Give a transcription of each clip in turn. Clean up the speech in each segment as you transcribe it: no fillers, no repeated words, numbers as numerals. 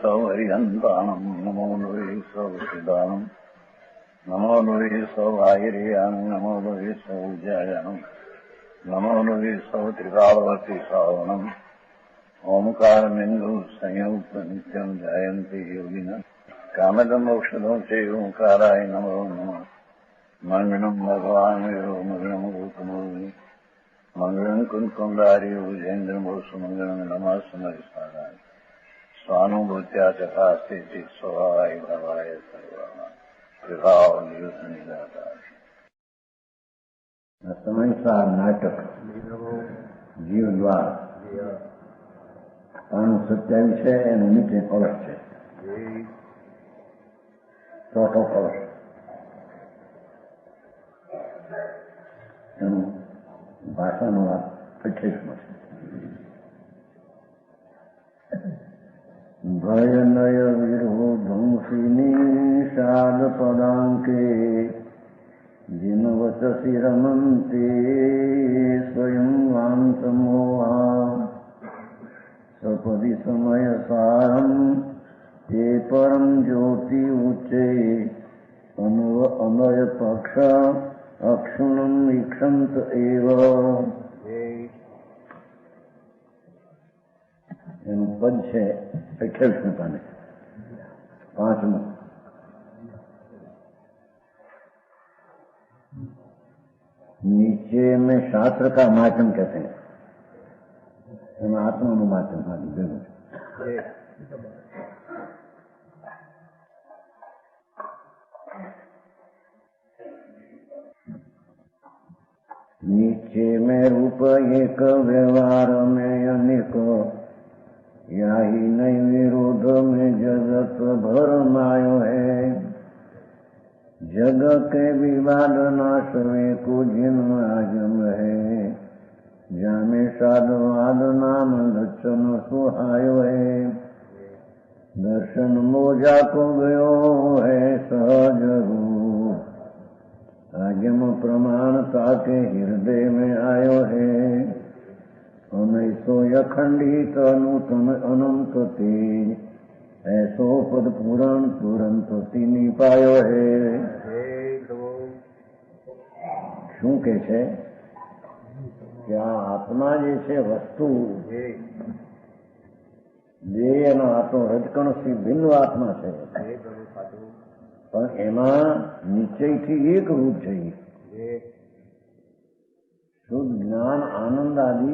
सौ हरिहंताणम् नमो नुवे सौ सिदानम् नमो नुवे सौ आयर्याम् नमो नुवे सौ जयानम् नमो नुवे सौ त्रिकालवती सावनम् ओंकारमिन्दु संयुक्त नित्यम् जयन्ति योगिनः कामदम् औषधम् च ओंकाराय नमो नमः मंगलम् भगवान् वीरो मंगलम् गौतमोऽग्नि मंगलम् कुन्कुण्डार्यो भुजेन्द्रमोऽस्तु मंगलम् नमः समरिसाराय स्वानुभूत्या चकास्ते स्वभावाय भवाय सर्वाः कृपावनिदाता સમયસાર નાટક જીવ દ્વાર 527 છે અને નીચે કળશ છે, ચોથો કળશ. એનું ભાષાનો 28મો છે. ભય નય વિરોધંસિની શાદ પદાંકે जिन वचसि रमन्ते स्वयं वांसमोहा सपदि समय सारम् ते परम ज्योति उच्चे अनय पक्ष अक्षुणम् ईक्षन्त एव. એનું પદ છે 28 પાને 5મું. नीचे में शास्त्र का माचन कहते हैं, आत्मा नु माचन. हाँ जी, नीचे में रूप एक व्यवहार में अनेक या ही नहीं विरोध में जगत भर मायो है. जग के विवाद नाशवे को जन्म आजम है जामे साधवाद नाम दर्शन सुहायो है. दर्शन मोजा को गयो है सहज रूप आजम प्रमाणता के हृदय में आयो है. अनैसो अखंडित नूतन अनंत तेज ऐसो पद पुराण तुरंत तीनी पायो है. શું કે છે કે આ આત્મા જે છે વસ્તુ દેહ એનો આત્મો રજકણથી ભિન્ન આત્મા છે, પણ એમાં નિશ્ચયથી એક રૂપ છે. શુદ્ધ જ્ઞાન આનંદ આદિ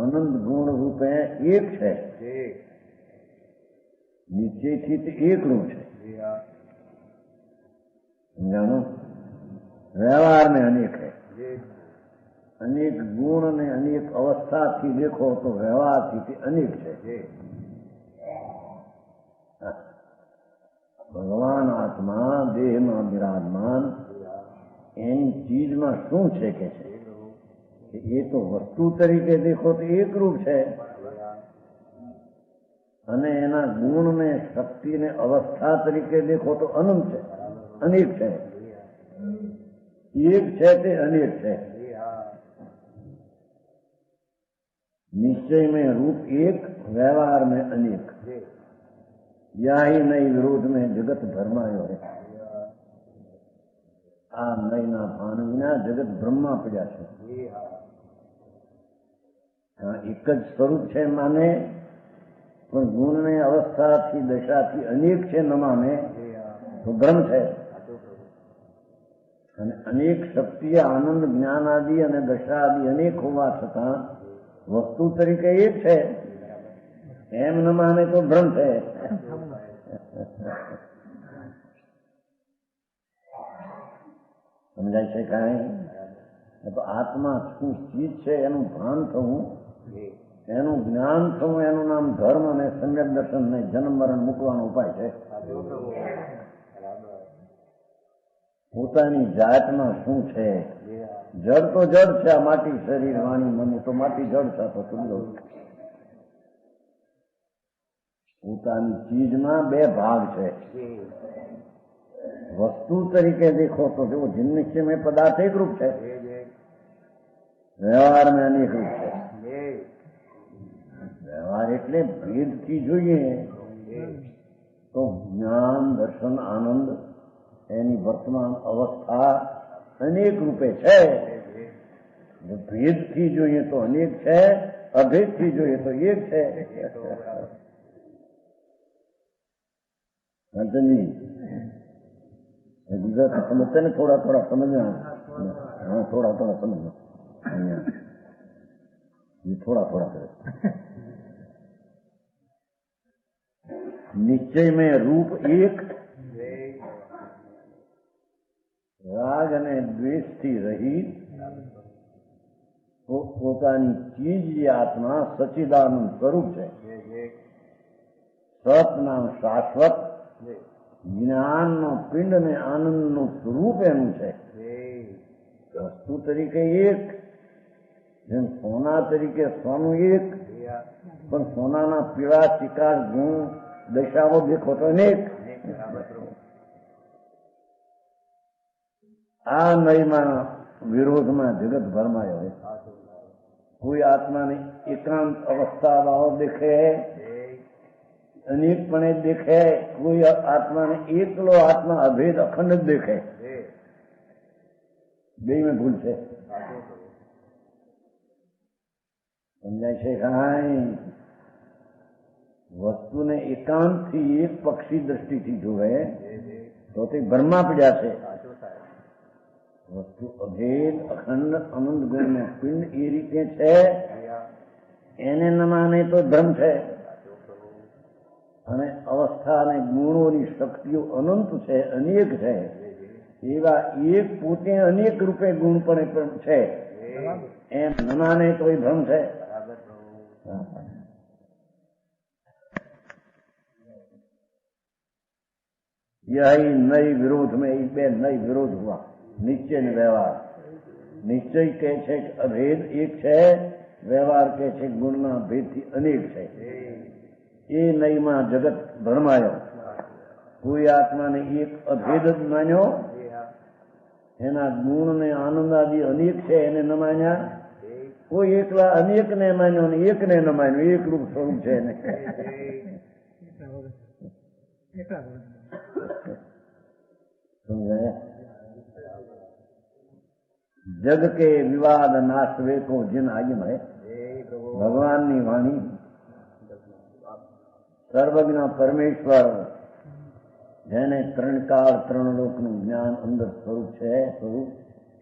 અનંત ગુણ રૂપે એક છે. નિશ્ચયથી એક રૂપ છે. જાણો व्यवहार में अनेक है. अनेक गुण ने अनेक अवस्था थी देखो तो व्यवहार थी अनेक है. भगवान आत्मा देह में विराजमान एनी चीज में शू है के ये तो वस्तु तरीके देखो तो एक रूप है અને એના ગુણ ને શક્તિ ને અવસ્થા તરીકે દેખો તો અનંત છે, અનેક છે. एक છે તે અનેક છે. निश्चय में रूप एक, व्यवहार में अनेक. या ही नई विरोध में जगत भरमायो है. आ नई ना भान विना जगत ब्रह्मा પડ્યા છે. એક જ સ્વરૂપ છે માને, પણ ગુણ ને અવસ્થાથી દશાથી અનેક છે ન માને તો ભ્રમ છે. અને અનેક શક્તિ આનંદ જ્ઞાન આદિ અને દશા આદિ અનેક હોવા છતાં વસ્તુ તરીકે એક છે એમ ન માને તો ભ્રમ છે. સમજાય છે કાંઈ? તો આત્મા શું ચીજ છે એનું ભાન થવું, એનું જ્ઞાન થવું, એનું નામ ધર્મ અને સમ્યક દર્શન ને જન્મ મરણ મૂકવાનો ઉપાય છે. પોતાની જાતમાં શું છે? જડ તો જડ છે. આ માટી શરીર વાણી મન તો માટી જડ છે. તો સમજો પોતાની ચીજમાં બે ભાગ છે. વસ્તુ તરીકે દેખો તો જો જિનિશ્ચય में पदार्थ एक रूप है, व्यवहार में अनेक रूप है. व्यवहार એટલે ભેદથી જોઈએ તો જ્ઞાન દર્શન આનંદ એની વર્તમાન અવસ્થા અનેક રૂપે છે. ભેદથી જોઈએ તો અનેક છે, અભેદથી જોઈએ તો એક છે. અંતનજી ગુજરાત સમજશે ને થોડા થોડા સમજના. હા, થોડા થોડા સમજના. થોડા થોડા કરે. નિશ્ચય में रूप एक, રાગ અને દ્વેષથી રહિત પોતાની ચીજ જે આત્મા સચ્ચિદાનંદ સ્વરૂપ છે. સત નામ શાશ્વત, જ્ઞાનનો પિંડ ને આનંદનું સ્વરૂપ એનું છે. વસ્તુ તરીકે એક, જેમ સોના તરીકે સોનું એક, પણ સોનાના પીળા ચિકાર ગુણ દશાઓ દેખો તો અનેક. આ નયમાં વિરોધમાં જગત ભરમાયો હોય. કોઈ આત્માને એકાંત અવસ્થા વાળો દેખે, અનેકપણે દેખે. કોઈ આત્માને એકલો આત્મા અભેદ અખંડ જ દેખે. બે में ભૂલ છે. સમજાય છે? કાંઈ વસ્તુને એકાંતથી એક પક્ષી દ્રષ્ટિથી જોવે તો તે ભ્રમમાં પડ્યા છે. વસ્તુ અભેદ અખંડ અનંત ગુણનો પિંડ એ રીતે છે, એને ન માને તો ભ્રમ છે. અને અવસ્થા અને ગુણોની શક્તિઓ અનંત છે, અનેક છે. એવા એક પોતે અનેક રૂપે ગુણપણે પણ છે, એમ ન માને તો એ ભ્રમ છે. यही नई विरोध में एक બે नई विरोध हुआ, निश्चय ने व्यवहार. निश्चय કહે છે કે અભેદ એક છે, વ્યવહાર કહે છે ગુણના ભેદથી અનેક છે. એ નયમાં જગત ભરમાયો. કોઈ આત્માને એક અભેદ જ માન્યો, એના ગુણ ને આનંદ આદિ અનેક છે એને ન માન્યા. કોઈ એકલા અનેક ને માન્યો ને એક ને ન માન્યો. એક રૂપ સ્વરૂપ છે એને. જગ કે વિવાદ નાશ વેકો જીન આગમ હૈ. ભગવાનની વાણી સર્વજ્ઞ પરમેશ્વર, જેને ત્રણ કાળ ત્રણ લોકનું જ્ઞાન અંદર સ્વરૂપ છે, સ્વરૂપ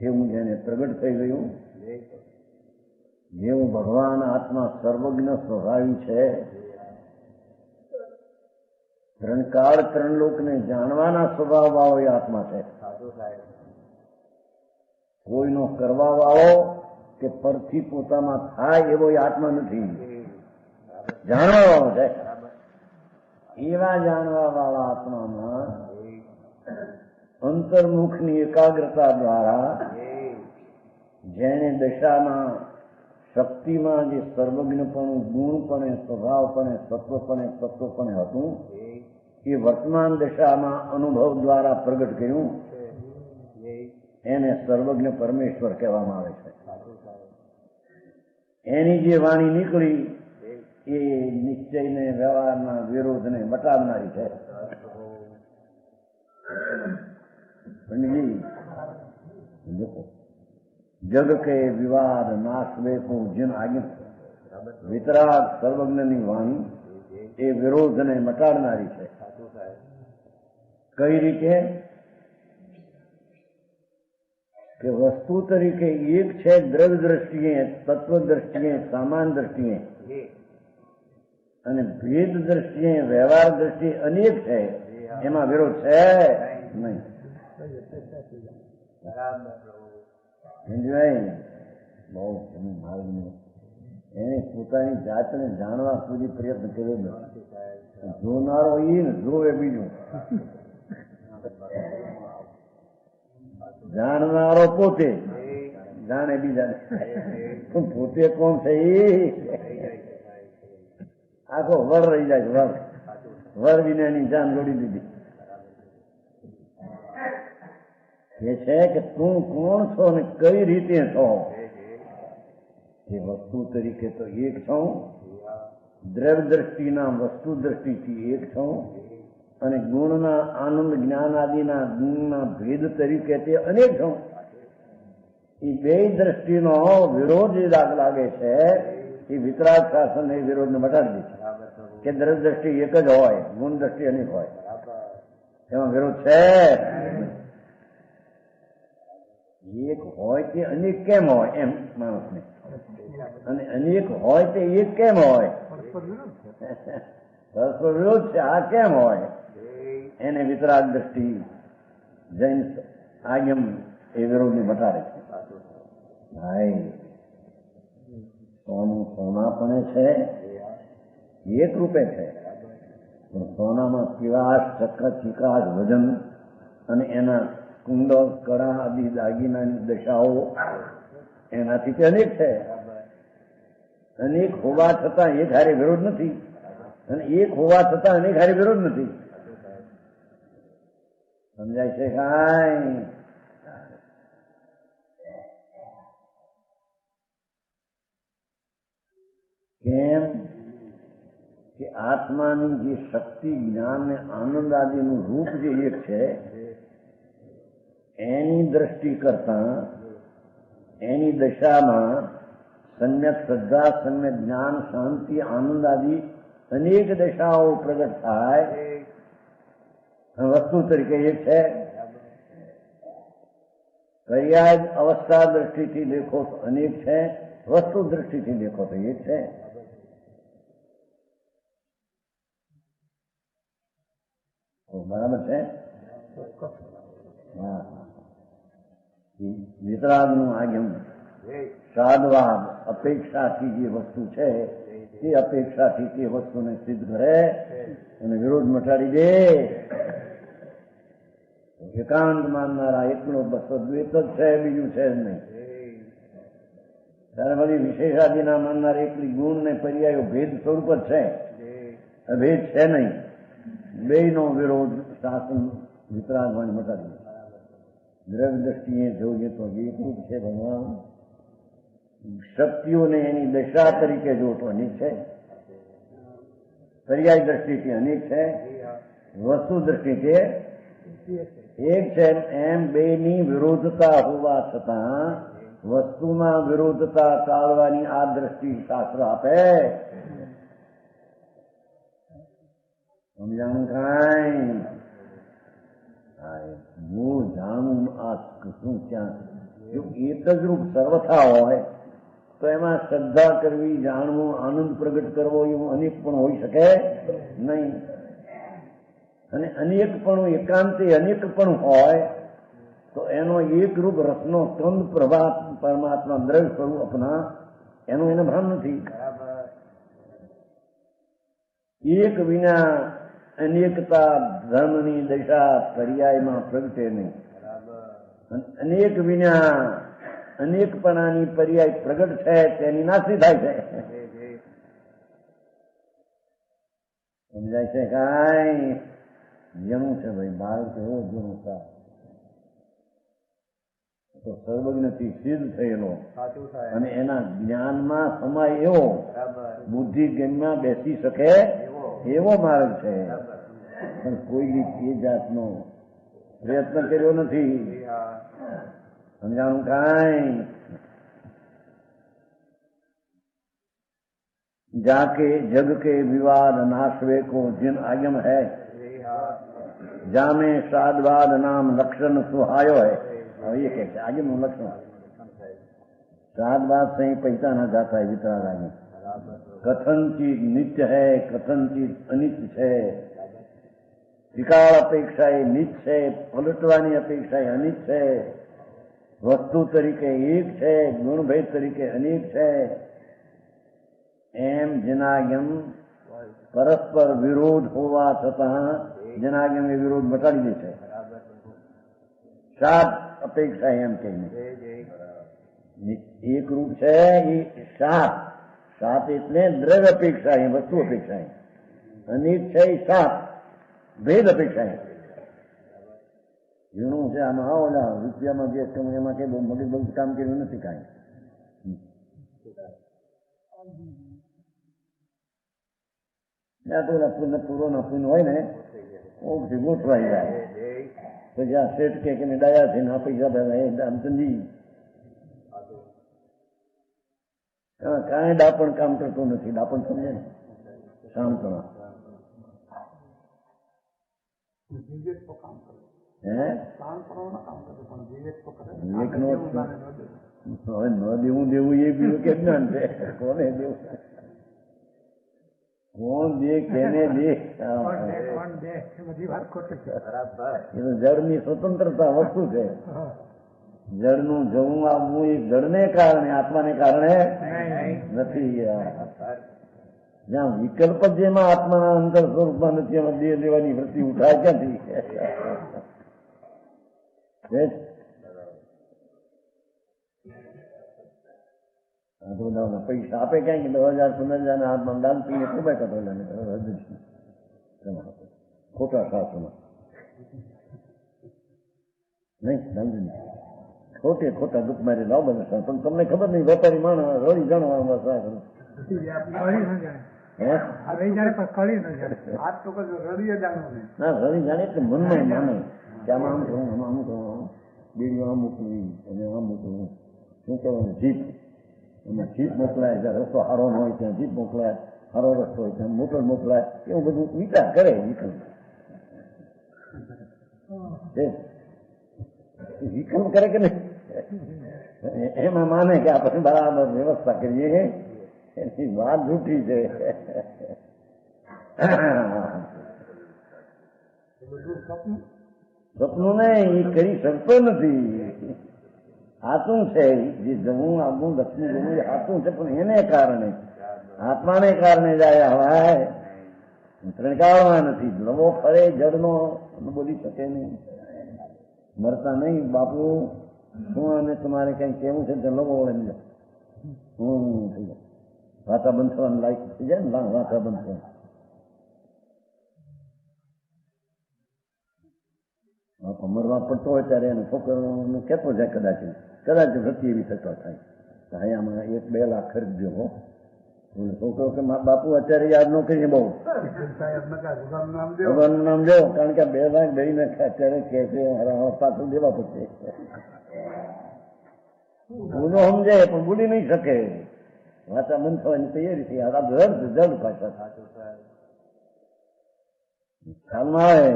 એવું જેને પ્રગટ થઈ ગયું. જેવું ભગવાન આત્મા સર્વજ્ઞ સ્વભાવી છે, ત્રણ કાળ ત્રણ લોકને જાણવાના સ્વભાવ વાળો એ આત્મા છે. કોઈનો કરવા વાળો કે પરથી પોતામાં થાય એવો એ આત્મા નથી, જાણવા વાળો છે. એવા જાણવા વાળા આત્મામાં અંતર્મુખની એકાગ્રતા દ્વારા જેને દશામાં શક્તિમાં જે સર્વજ્ઞપણું ગુણપણે સ્વભાવપણે સત્વપણે તત્વપણે હતું, એ વર્તમાન દશામાં અનુભવ દ્વારા પ્રગટ કર્યું. એને સર્વજ્ઞ પરમેશ્વર કહેવામાં આવે છે. એની જે વાણી નીકળી એ નિશ્ચયને વ્યવહારના વિરોધને મટાવનારી છે. જગ કે વિવાદ નાશ વેકો જીન આગમ. વિતરાગ સર્વજ્ઞની વાણી એ વિરોધને મટાડનારી છે. કઈ રીતે? કે વસ્તુ તરીકે એક છે દ્રવ્ય દ્રષ્ટિએ, તત્વ દ્રષ્ટિએ, સામાન દ્રષ્ટિએ, અને ભેદ દ્રષ્ટિએ, વ્યવહાર દ્રષ્ટિએ અનેક છે. એમાં વિરોધ છે નહીં. બહુ માર્ગની એને પોતાની જાતને જાણવા સુધી પ્રયત્ન કર્યો નથી. જોનારો એ જોવે બીજું, જાણનારો પોતે જાણે બીજાને. પોતે કોણ છે એ આખો વર રહી જાય. વર વિનાની જાન જોડી દીધી. એ છે કે તું કોણ છો ને કઈ રીતે છો. એ વસ્તુ તરીકે તો એક છું, દ્રવ્ય દ્રષ્ટિના વસ્તુ દ્રષ્ટિથી એક છું અને ગુણના આનંદ જ્ઞાન આદિના ગુણના ભેદ તરીકે તે અનેક છું. એ બે દ્રષ્ટિનો વિરોધ જે લાગે છે એ વિતરાગ શાસન એ વિરોધને મટાડી દે છે કે દ્રવ્ય દ્રષ્ટિ એક જ હોય, ગુણ દ્રષ્ટિ અનેક હોય. એમાં વિરોધ છે. એક હોય તે અનેક કેમ હોય એમ માણસને, અને અનેક હોય તે એક કેમ હોય? પરસ્પર વિરોધ છે. આ કેમ હોય? એને વિતરાગ દ્રષ્ટિ જૈન આગમ એ વિરોધને બતાડે છે. ભાઈ સોનું સોનાપણે છે, એક રૂપે છે, પણ સોનામાં પીળાશ, ચિકાશ, વજન અને એના કુંડળ, કડા આદિ દાગીનાની દશાઓ એનાથી તે અનેક છે. અનેક હોવા છતાં એક હારે વિરોધ નથી, અને એક હોવા છતાં અનેક હારે વિરોધ નથી. સમજાય છે કાંઈ? કેમ કે આત્માની જે શક્તિ, જ્ઞાન ને આનંદ આદિનું રૂપ જે એક છે એની દ્રષ્ટિ કરતા એની દશામાં સમ્યક શ્રદ્ધા, સમ્યક જ્ઞાન, શાંતિ, આનંદ આદિ અનેક દશાઓ પ્રગટ થાય. વસ્તુ તરીકે એક છે. પર્યાય અવસ્થા દ્રષ્ટિથી દેખો તો અનેક છે, વસ્તુ દ્રષ્ટિથી દેખો તો એક છે. બરાબર છે? હા. વિતરાગનું આગમ સાદવાદ અપેક્ષાથી જે વસ્તુ છે તે અપેક્ષાથી તે વસ્તુને સિદ્ધ કરે અને વિરોધ મટાડી દે. એકાંત માનનારા એકનો બસો દ્વૈત જ છે, બીજું છે જ નહીં. ત્યારે બધી વિશેષાદિના માનનારા એકલી ગુણ ને પર્યાયો ભેદ સ્વરૂપ જ છે, અભેદ છે નહીં. બેયનો વિરોધ શાસન વિતરાગવાણી મટાડી દે. દ્રવ્ય દ્રષ્ટિએ જોઈએ તો એકરૂપ છે ભગવાન. શક્તિઓને એની દશા તરીકે જોતો અનેક છે, પર્યાય દ્રષ્ટિથી અનેક છે, વસ્તુ દ્રષ્ટિથી એક છે. એમ બેની વિરોધતા હોવા છતાં વસ્તુમાં વિરોધતા ટાળવાની આ દ્રષ્ટિ શાસ્ત્ર આપે. સમજાણું કાંઈ? મૂળ જાણવું આ શું ક્યાં? જો એક જ રૂપ સર્વથા હોય તો એમાં શ્રદ્ધા કરવી, જાણવું, આનંદ પ્રગટ કરવો એવું અનેક પણ હોઈ શકે નહીં. અને અનેક પણ એકાંતે અનેક પણ હોય તો એનો એક રૂપ રસનો સ્કંદ પ્રભાત પરમાત્મા દ્રવ્ય સ્વરૂપ અપના એનું એને ભાન નથી. એક વિના અનેકતા ધર્મની દશા પર્યાયમાં પ્રગટે નહીં. અનેક વિના અનેકપણાની પર્યાય પ્રગટ છે તેની નાશી થાય છે. સમજાય છે કાંઈ? જેનું છે ભાઈ બાળક એવો જેનું સા તો સર્વજ્ઞથી સિદ્ધ થયેલો અને એના જ્ઞાનમાં સમય એવો બુદ્ધિ જ્ઞાનમાં બેસી શકે એવો માર્ગ છે. પણ કોઈ એ જાતનો પ્રયત્ન કર્યો નથી. સમજાણું કાંઈ? जाके जग के विवाद नाशवे को जिन आगम है जामे साधवाद नाम लक्षण सुहायो है. ये कहते आगे में लक्षण साधवाद से ही पहचाना जाता है वितराग आगम. कथन चीज नित्य है, कथन चीज अनित्य है. त्रिकाल अपेक्षा नित्य है, पलटवानी अपेक्षा अनित्य है. वस्तु तरीके एक है, गुणभेद तरीके अनेक है. એમ જનાગમ પરસ્પર વિરોધ હોવા છતાં જનાગમ એ વિરોધ મટાડી દે છે. સાત અપેક્ષા એમ કહીને એક રૂપ છે એ સાત. સાત એટલે દ્રવ્ય અપેક્ષા, વસ્તુ અપેક્ષા. અનેક છે એ સાત ભેદ અપેક્ષા. ઝીણું છે આમાં ઓલા રૂપિયામાં જે એમાં કે બહુ મગજ બહુ કામ કર્યું નથી કાંઈ. ત્યાં તો ઓલા પૂરો ના પૂન હોય ને ઓથી ગોઠવાઈ જાય. તો જ્યાં શેઠ કે ડાયા છે ને આ પૈસા રામચંદજી કાંઈ ડાપણ કામ કરતું નથી. ડાપણ સમજે ને શાંતમાં હવે ન દેવું દેવું એ બીજું કે જ્ઞાન છે. કોને દેવું, કોણ દે, કેને દે, એ તો જળની સ્વતંત્રતા વસ્તુ છે. જળનું જવું આવવું એ જળને કારણે, આત્માને કારણે નથી. જ્યાં વિકલ્પ જેમાં આત્માના અંતર સ્વરૂપમાં નથી એમાં દેહ લેવાની વૃત્તિ ઉઠાય ક્યાંથી? પૈસા આપે ક્યાં કે 10,000 15,000 હાથમાં દાન પીને ખોબાઈ કાઢો ખોટા શાસ્ત્રમાં નહીં સમજ ખોટે ખોટા દુઃખ મારી લાવ બને. પણ તમને ખબર નહીં, વેપારી માણસ રળી જાણવા રળી જાણે એટલે મનમાં માને કે આમાં આમ કરું, આમાં આમ કરું, બીડીઓ આમ મોકલવી અને આમ મોકલવું. શું કહેવાનું? જીપ. એમાં જીપ મોકલાય, જ્યાં રસ્તો સારો ન હોય ત્યાં જીપ મોકલાય, સારો રસ્તો હોય ત્યાં મોટર મોકલાય. એવું બધું વિચાર કરે વિકલ્પ. વિકલ્પ કરે કે નહીં? એમાં માને કે આપણે બરાબર વ્યવસ્થા કરીએ. એની વાત જૂઠી છે. સપનું નહીં, એ કરી શકતો નથી. હાથું છે જે જવું આવવું લક્ષ્મી જવું એ હાથું છે, પણ એને કારણે આત્માને કારણે જાય હવાય ત્રણકાળવા નથી. લવો ફરે જળનો બોલી શકે નહીં, મરતા નહીં. બાપુ શું અને તમારે કઈ કેવું છે તો લવો વળે નહીં. થઈ જાય વાતા બંધ થવાનું લાયક થઈ જાય ને. વાતા બંધ થવાનું મરવા પડતો હોય ત્યારે એને છોકરો કહેતો જાય કદાચ વૃત્તિ એવી થતો થાય. આમાં 1-2 લાખ ખરીદજો હો. છોકરો કે બાપુ અત્યારે યાદ ન કરીએ બહુ ભગવાનનું નામ દો, કારણ કે 2 લાખ દઈને અત્યારે કે છે પાછળ દેવા પડશે. ગુનો સમજે પણ બોલી નહીં શકે. વાતા બંધ થવાની તૈયારી થઈ. જડ પાછા ખ્યાલમાં આવે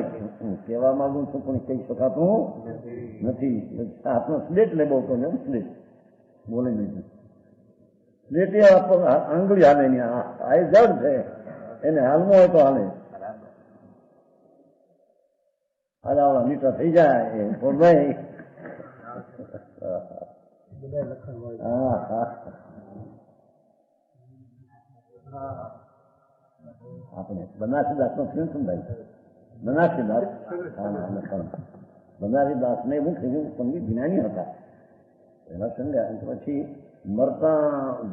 કહેવા માંગુ છું પણ કહી શકાતું નથી. હાથનો સ્લેટ લે બહુ તો સ્લેટ બોલે નહીં. સ્લેટ આંગળી હાલે નહીં. આ જડ છે, એને હાલમાં હોય તો હાલે. હાલાવાળા મીઠા થઈ જાય પણ ભાઈ. હા હા આપણે બનારસીદાસ નો થયું ભાઈ. બનારસીદાસ બનારસીદાસ ને એવું થયું, સંગીત જ્ઞાની હતા એના સંગ્યા. પછી મરતા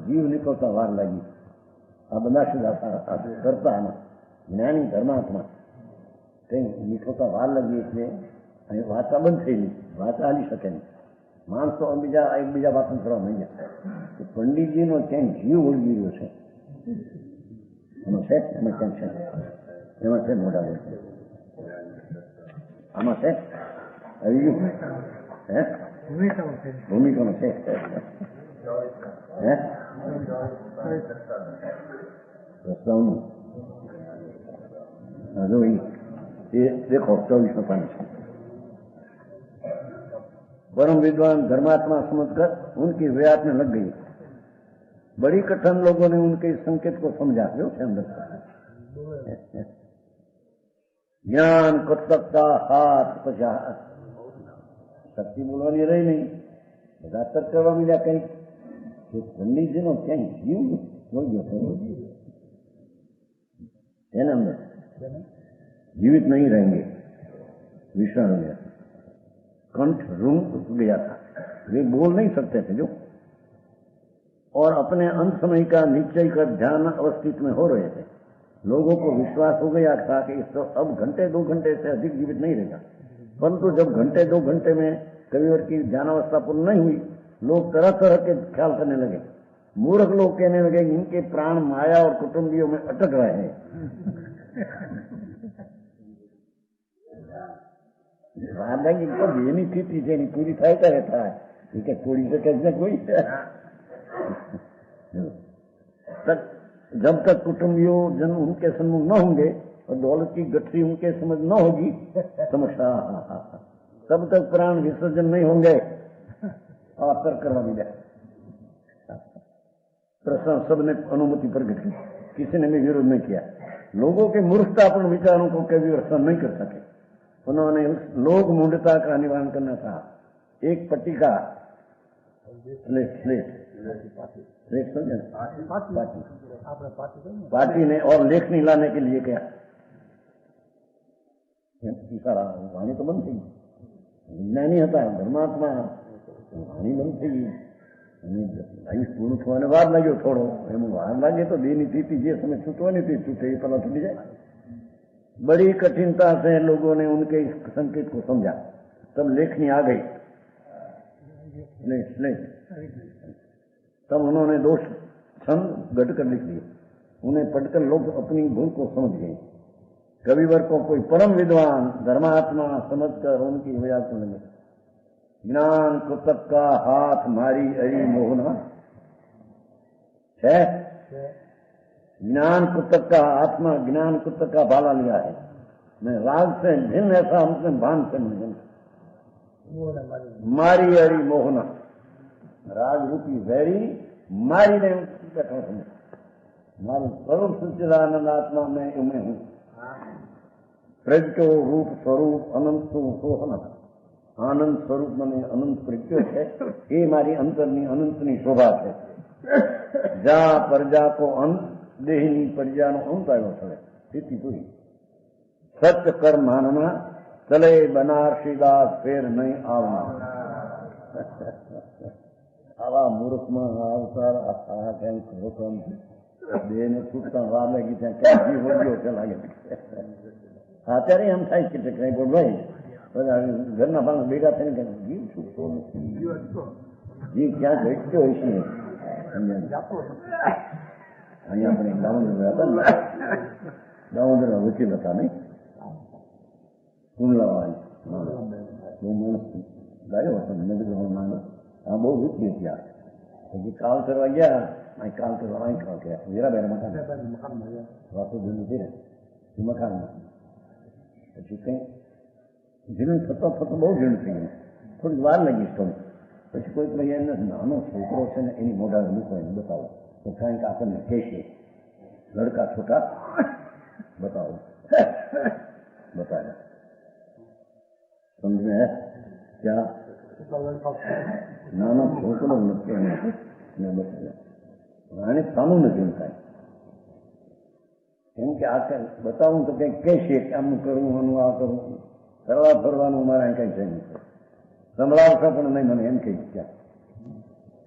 જીવ નીકળતા વાર લાગી. આ બનારસીદાસ કરતા જ્ઞાની ધર્માત્મા કઈ નીકળતા વાર લાગી એટલે અહીં વાર્તા બંધ થઈ ગઈ. વાર્તા હાલી શકે નહીં. માણસો એકબીજા વાતો કરવા નહીં જાય. પંડિતજીનો ક્યાંય જીવ ઓળગી રહ્યો છે. એમાં છે, એમાં કેમ છે, એમાં છે મોટા બોલ. આમાં છે આવી ગયું હે ભૂમિકામાં છે હે રસ્તાઓનું જો એ દેખો 24 પાન છે. परम विद्वान धर्मात्मा समझकर उनकी व्यात में लग गई. बड़ी कठिन लोगों ने उनके संकेत को समझा. जो अंदर ज्ञान कर्तव्यता हाथ पचा शक्ति बोलવાની રહી નહીં. બધા તર્ક કરવા મળ્યા. કઈ પંડિતજીનો ક્યાંય જીવ જોઈ ગયો એના અંદર जीवित नहीं रहेंगे. विषाणु में कंठ रूंग गया था. वे बोल नहीं सकते थे जो, और अपने अंत समय का निश्चय कर ध्यान अवस्थित में हो रहे थे. लोगों को विश्वास हो गया था कि इस अब घंटे 2 घंटे से अधिक जीवित नहीं रहेगा. परंतु जब घंटे 2 घंटे में कविवर की ध्यानावस्था पूर्ण नहीं हुई, लोग तरह तरह के ख्याल करने लगे. मूर्ख लोग कहने लगे इनके प्राण माया और कुटुंबियों में अटक रहे हैं. વાર લાગી તો બેની સ્થિતિ છે એની પૂરી થાય ત્યારે થાય એ કે છોડી શકે જ ને કોઈ जब तक कुटुंबियों जन उनके सन्मुख न होंगे और दौलत की गठरी उनके समझ न होगी समझा तब तक प्राण विसर्जन नहीं होंगे और तर्क करवा दिया प्रश्न सबने अनुमति प्रकट की किसी ने भी विरोध नहीं किया लोगों के मूर्खतापूर्ण विचारों को कभी रक्षण नहीं कर सके उन्होंने उस लोक मूढ़ता का निवारण करना था एक पट्टिका पार्टी ने और लेखनी लाने के लिए क्या वाणी तो बंद थी विज्ञानी था धर्मात्मा वाणी बंद थी आयुष पूर्ण થવાને વાર લાગ્યો થોડો એમ વાર લાગે તો દેની સ્થિતિ જે समय छूटવાની थी छूटे ये पता छूटी जाए बड़ी कठिनता से लोगों ने उनके इस संकेत को समझा तब लेखनी आ गई तब उन्होंने दोष छंद गढ़ कर लिख दिए उन्हें पढ़कर लोग अपनी भूल को समझ गए कविवर को कोई परम विद्वान धर्मात्मा समझकर उनकी मजाक करने लगे ज्ञान कुतक का हाथ मारी अरी मोहना है ज्ञान कुतक का आत्मा ज्ञान कुतक का भाला लिया है मैं राग से भिन्न ऐसा हमसे भान से मिल मारी अरी मोहना राग रूपी वैरी मारी ने बैठा समझ मारू स्वरूप सच्चिदानंद आत्मा में मैं हूं प्रज्ञो रूप स्वरूप अनंत सोहन आनंद स्वरूप મને અનંત પ્રજ્ઞો છે એ મારી અંતરની અનંતની શોભા છે જા પ્રજા કો અંત દેહની પ્રજાનો અંત આવ્યો છે સ્થિતિ પૂરી સત્ય કર્મ માનના ચલે બનારસીદાસ ફેર નહીં આવના આવા મૂર્ખમાં આવતા આ કંઈક હુકમ દેહને છૂટતા વાર લાગી ત્યાં ક્યાં જીવ વળ્યો છે લાગે અત્યારે એમ થાય છે કે કઈ બોલવાય ઘરના ભાગ ભેગા થઈને કે જીવ છૂટતો નથી જીવ ક્યાં ઘટતો હોય છે અહીંયા આપણે દામોદર હતા ને દામોદર વકીલ હતા નહીં કુંડલાવાળી બહુ માણસ લાગ્યો હતો નગર આ બહુ રૂચિ હતી આ પછી કાલ કરવા ગયા અહીં કાલ કરવા અહીં કાલ ગયા વીરાબેન મકાન વાસુ જૂનું છે ને મકાનમાં પછી કંઈ જીણ થતો થતો બહુ જીણ થઈ ગયું થોડીક વાર લાગી સ્ટોરી પછી કોઈક ભાઈ એને નાનો છોકરો છે ને એની મોઢા મૂકો એને બતાવો તો કાંઈક આપણને કહેશે લડકા છોટા બતાવો બતાવ્યા સમજ મેં क्या નાનો છોકરો નથી એને બતાવ્યા આને સાનું નથી એમ કાંઈ કેમ કે આ બતાવું તો કંઈક કહેશે કે આમ કરવું આનું આ કરવું ફરવા ફરવાનું મારા કંઈ છે નહીં સંભળાવશો પણ નહીં મને એમ કહી ક્યાં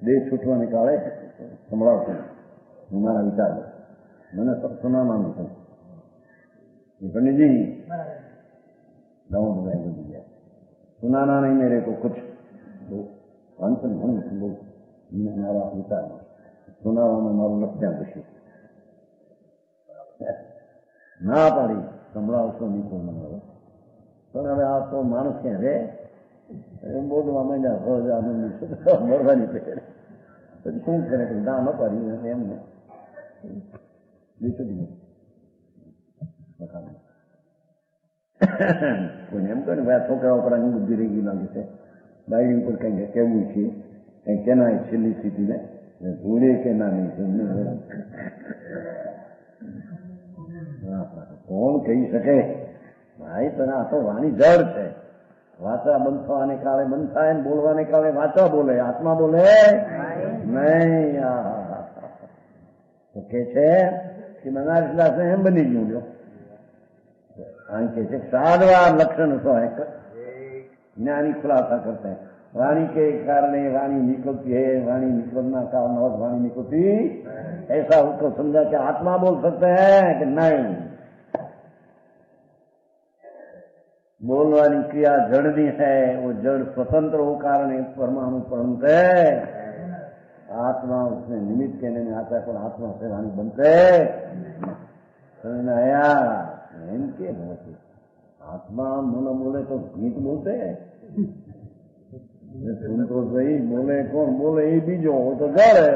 દેહ છૂટવાને કાળે સંભળાવશો હું મારા વિચાર મને સુનામાનું છું पंडित जी दाऊद भाई को दिया सुनाना नहीं मेरे को कुछ तो अंतन बोल मारा विचार सुनाવામાં મારું લક્ષ્યાંક છે ના પાડી સંભળાવશો નહીં કોઈ મને પણ હવે આ તો માણસ ક્યાં રે એમ બોલવા માંડ્યા રોજ આનંદ મરવાની પહેરે પછી શું કરે કે ના ન પાડી એમને દીકરી કોઈને એમ કહે ને ભાઈ છોકરા ઉપરાની બુદ્ધિ રહી ગઈ લાગે છે બાયડી ઉપર કંઈક કહેવું છે કંઈક કેના છેલ્લી સ્થિતિને ભૂલે કે ના નહીં કોણ કહી શકે ભાઈ પણ આ તો વાણી જળ છે વાચા બંધ થવાને કાળે બંધ થાય ને બોલવાને કાળે વાચા બોલે આત્મા બોલે નહીં તો કે છે કે બનારસદાસ એમ બની ગયું લ્યો કારણ કે છે साधवा लक्षण सो है ज्ञानी खुलासा करते हैं वाणी के कारण वाणी निकलती है वाणी निकलना कारण और वाणी निकलती ऐसा उसको समझा कि आत्मा बोल सकते हैं कि नहीं बोलवानी क्रिया जड़नी है वो जड़ स्वतंत्र हो कारण परमाणु परंत है आत्मा उसमें निमित्त कहने में आता है पर आत्मा से वाणी बनते समझ में आया એમ કે નથી આત્મા મને બોલે તો ગીત બોલતે તું તો સહી બોલે કોણ બોલે એ બીજો તો જાણે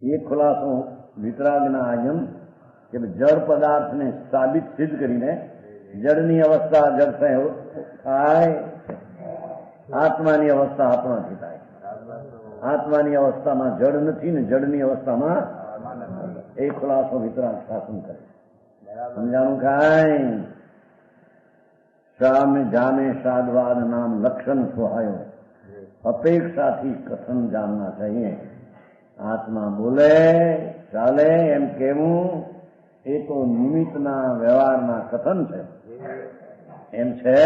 એ ખુલાસો વિતરાગના આજમ કે જળ પદાર્થને સાબિત સિદ્ધ કરીને જળની અવસ્થા જળ થાય, આત્માની અવસ્થા આપણાથી થાય. આત્માની અવસ્થામાં જળ નથી ને જળની અવસ્થામાં એ ખુલાસો વિતરાગ શાસન કરે. સમજાણું કાંઈ? શામે જામે સાદવાદ નામ લક્ષણ સુહાયો અપેક્ષાથી કથન જાણના चाहिए. આત્મા બોલે ચાલે એમ કેવું એ તો નિમિત્તના વ્યવહારના કથન છે, એમ છે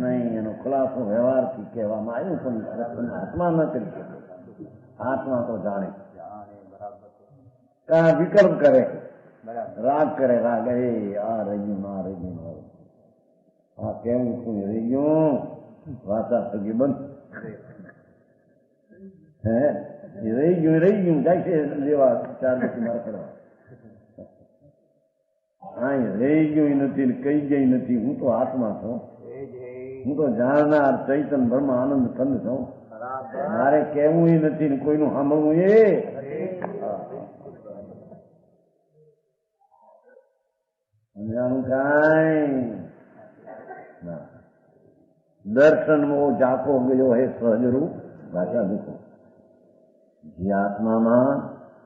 નહીં. એનો ખુલાસો વ્યવહારથી કહેવામાં આવ્યું પણ કથન આત્મા ન કરી શકે. આત્મા તો જાણે, કાં વિકલ્પ કરે, રાગ કરે, રાગ એ આ રહ્યું આ રહ્યું આ કેમ શું રહી ગયું વાતા થકી બંધ હે રહી ગયું જાય છે લેવા ચાર નથી મારે કરવા હા રહી ગયું નથી ને કઈ ગઈ નથી. હું તો આત્મા છું, હું તો જાણનાર ચૈતન બ્રહ્મ આનંદ ખંડ છું. મારે કહેવું નથી ને કોઈનું સાંભળવું એ સમજાણું કાંઈ? દર્શનમાં જાકો ગયો હે સહજરૂપ ભાષા દેખો. જે આત્મામાં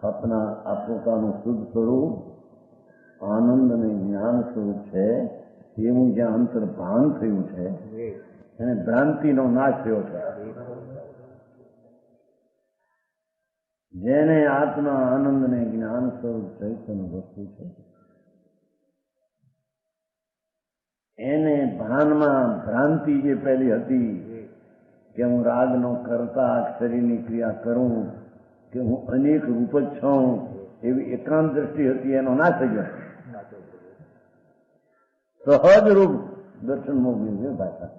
આપણા પોતાનું શુદ્ધ સ્વરૂપ આનંદ અને જ્ઞાન સ્વરૂપ છે એવું જ્યાં અંતર્ભાન થયું છે એને ભ્રાંતિનો નાશ થયો છે. જેને આત્મા આનંદ ને જ્ઞાન સ્વરૂપ ચૈતન્ય વસ્તુ છે એને ભાનમાં ભ્રાંતિ જે પહેલી હતી કે હું રાગનો કરતા શરીરની ક્રિયા કરું કે હું અનેક રૂપ જ છું એવી એકાંત દ્રષ્ટિ હતી, એનો નાશ થઈ ગયો. સહજ રૂપ દર્શન મોગી છે ભાષા.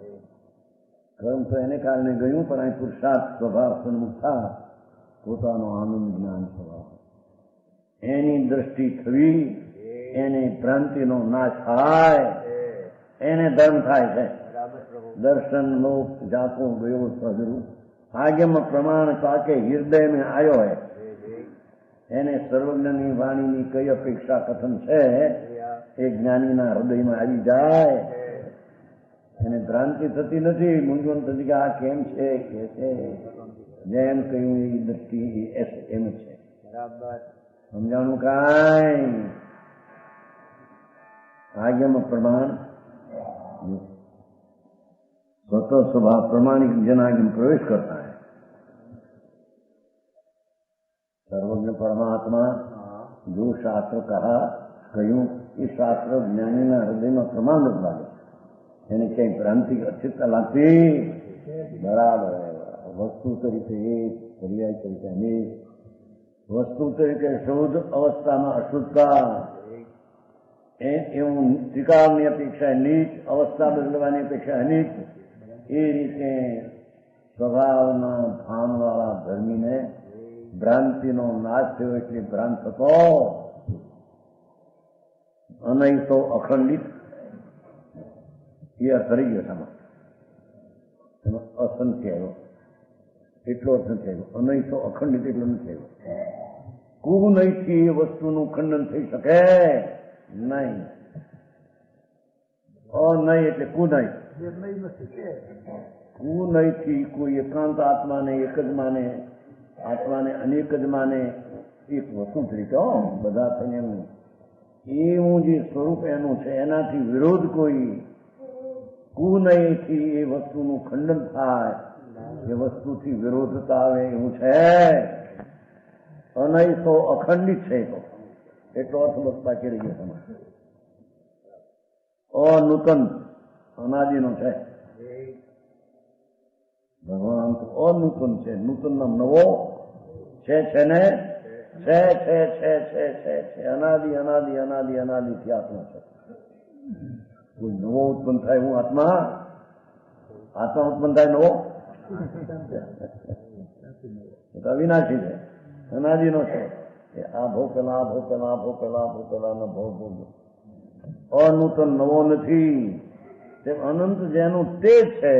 કર્મ તો એને કારણે ગયું પણ અહીં પુરુષાર્થ સ્વભાવ સન્મુખ થા પોતાનો આનંદ જ્ઞાન સ્વભાવ એની દ્રષ્ટિ થવી એને ભ્રાંતિનો નાશ થાય, એને ધર્મ થાય છે. દર્શન લોક જાકો ગયો સહજરૂપ આગમ પ્રમાણ કાકે હૃદય में आयो है. એને સર્વજ્ઞની વાણીની કઈ અપેક્ષા કથન છે એ જ્ઞાનીના હૃદયમાં આવી જાય એને ભ્રાંતિ થતી નથી, મૂંઝવણ થતી કે આ કેમ છે કે છે જેમ કહ્યું એ દ્રષ્ટિ એમ જ છે. સમજાણું કાંઈ? આગમ પ્રમાણ स्वतः स्वभाव प्रमाणिक जनाग्नि में प्रवेश करता है. सर्वज्ञ परमात्मा जो शास्त्र कहा कहूं इस शास्त्र ज्ञानी ना हृदय में प्रमाण रूप लागे એને ક્યાંય ભ્રાંતિ અચિતતા લાગતી બરાબર. વસ્તુ તરીકે એક પર્યાય તરીકે અનેક, વસ્તુ તરીકે શુદ્ધ અવસ્થામાં અશુદ્ધતા એવું ત્રિકાળની અપેક્ષા નીચ, અવસ્થા બદલવાની અપેક્ષા અનેક. એ રીતે સ્વભાવના ભાનવાળા ધર્મીને ભ્રાંતિનો નાશ થયો એટલે ભ્રાંત થતો અનૈતો અખંડિત એ અર્થ રહી ગયો સામા. એનો અસંખ્ય આવ્યો એટલો અર્થ નથી આવ્યો. અનૈતો અખંડિત એટલો નથી આવ્યો. કુનૈથી એ વસ્તુનું ખંડન થઈ શકે નહીં. અનય એટલે કુનય. કુનયથી કોઈ એકાંત આત્માને એક જ માને, આત્માને અનેક જ માને એક વસ્તુ તરીકે બધા થઈને એનું એવું જે સ્વરૂપ એનું છે એનાથી વિરોધ કોઈ કુનયથી એ વસ્તુનું ખંડન થાય, એ વસ્તુથી વિરોધતા આવે એવું છે. અનય તો અખંડિત છે તો એટલો અર્થ બસ બાકી રહી ગયો તમારે. અનૂતન અનાદિનો છે. ભગવાન તો અનૂતન છે, નૂતન નામ નવો છે ને છે અનાદિ અનાદિ અનાદિ અનાદિથી આત્મા છે. કોઈ નવો ઉત્પન્ન થાય હું આત્મા ઉત્પન્ન થાય નવો તો અવિનાશી છે, અનાદિનો છે. એ આ ભો પેલા ભો પેલા ભો પેલા ભો પેલા ભો ભો અનૂતન નવો નથી, તે અનંત જેનું તે છે.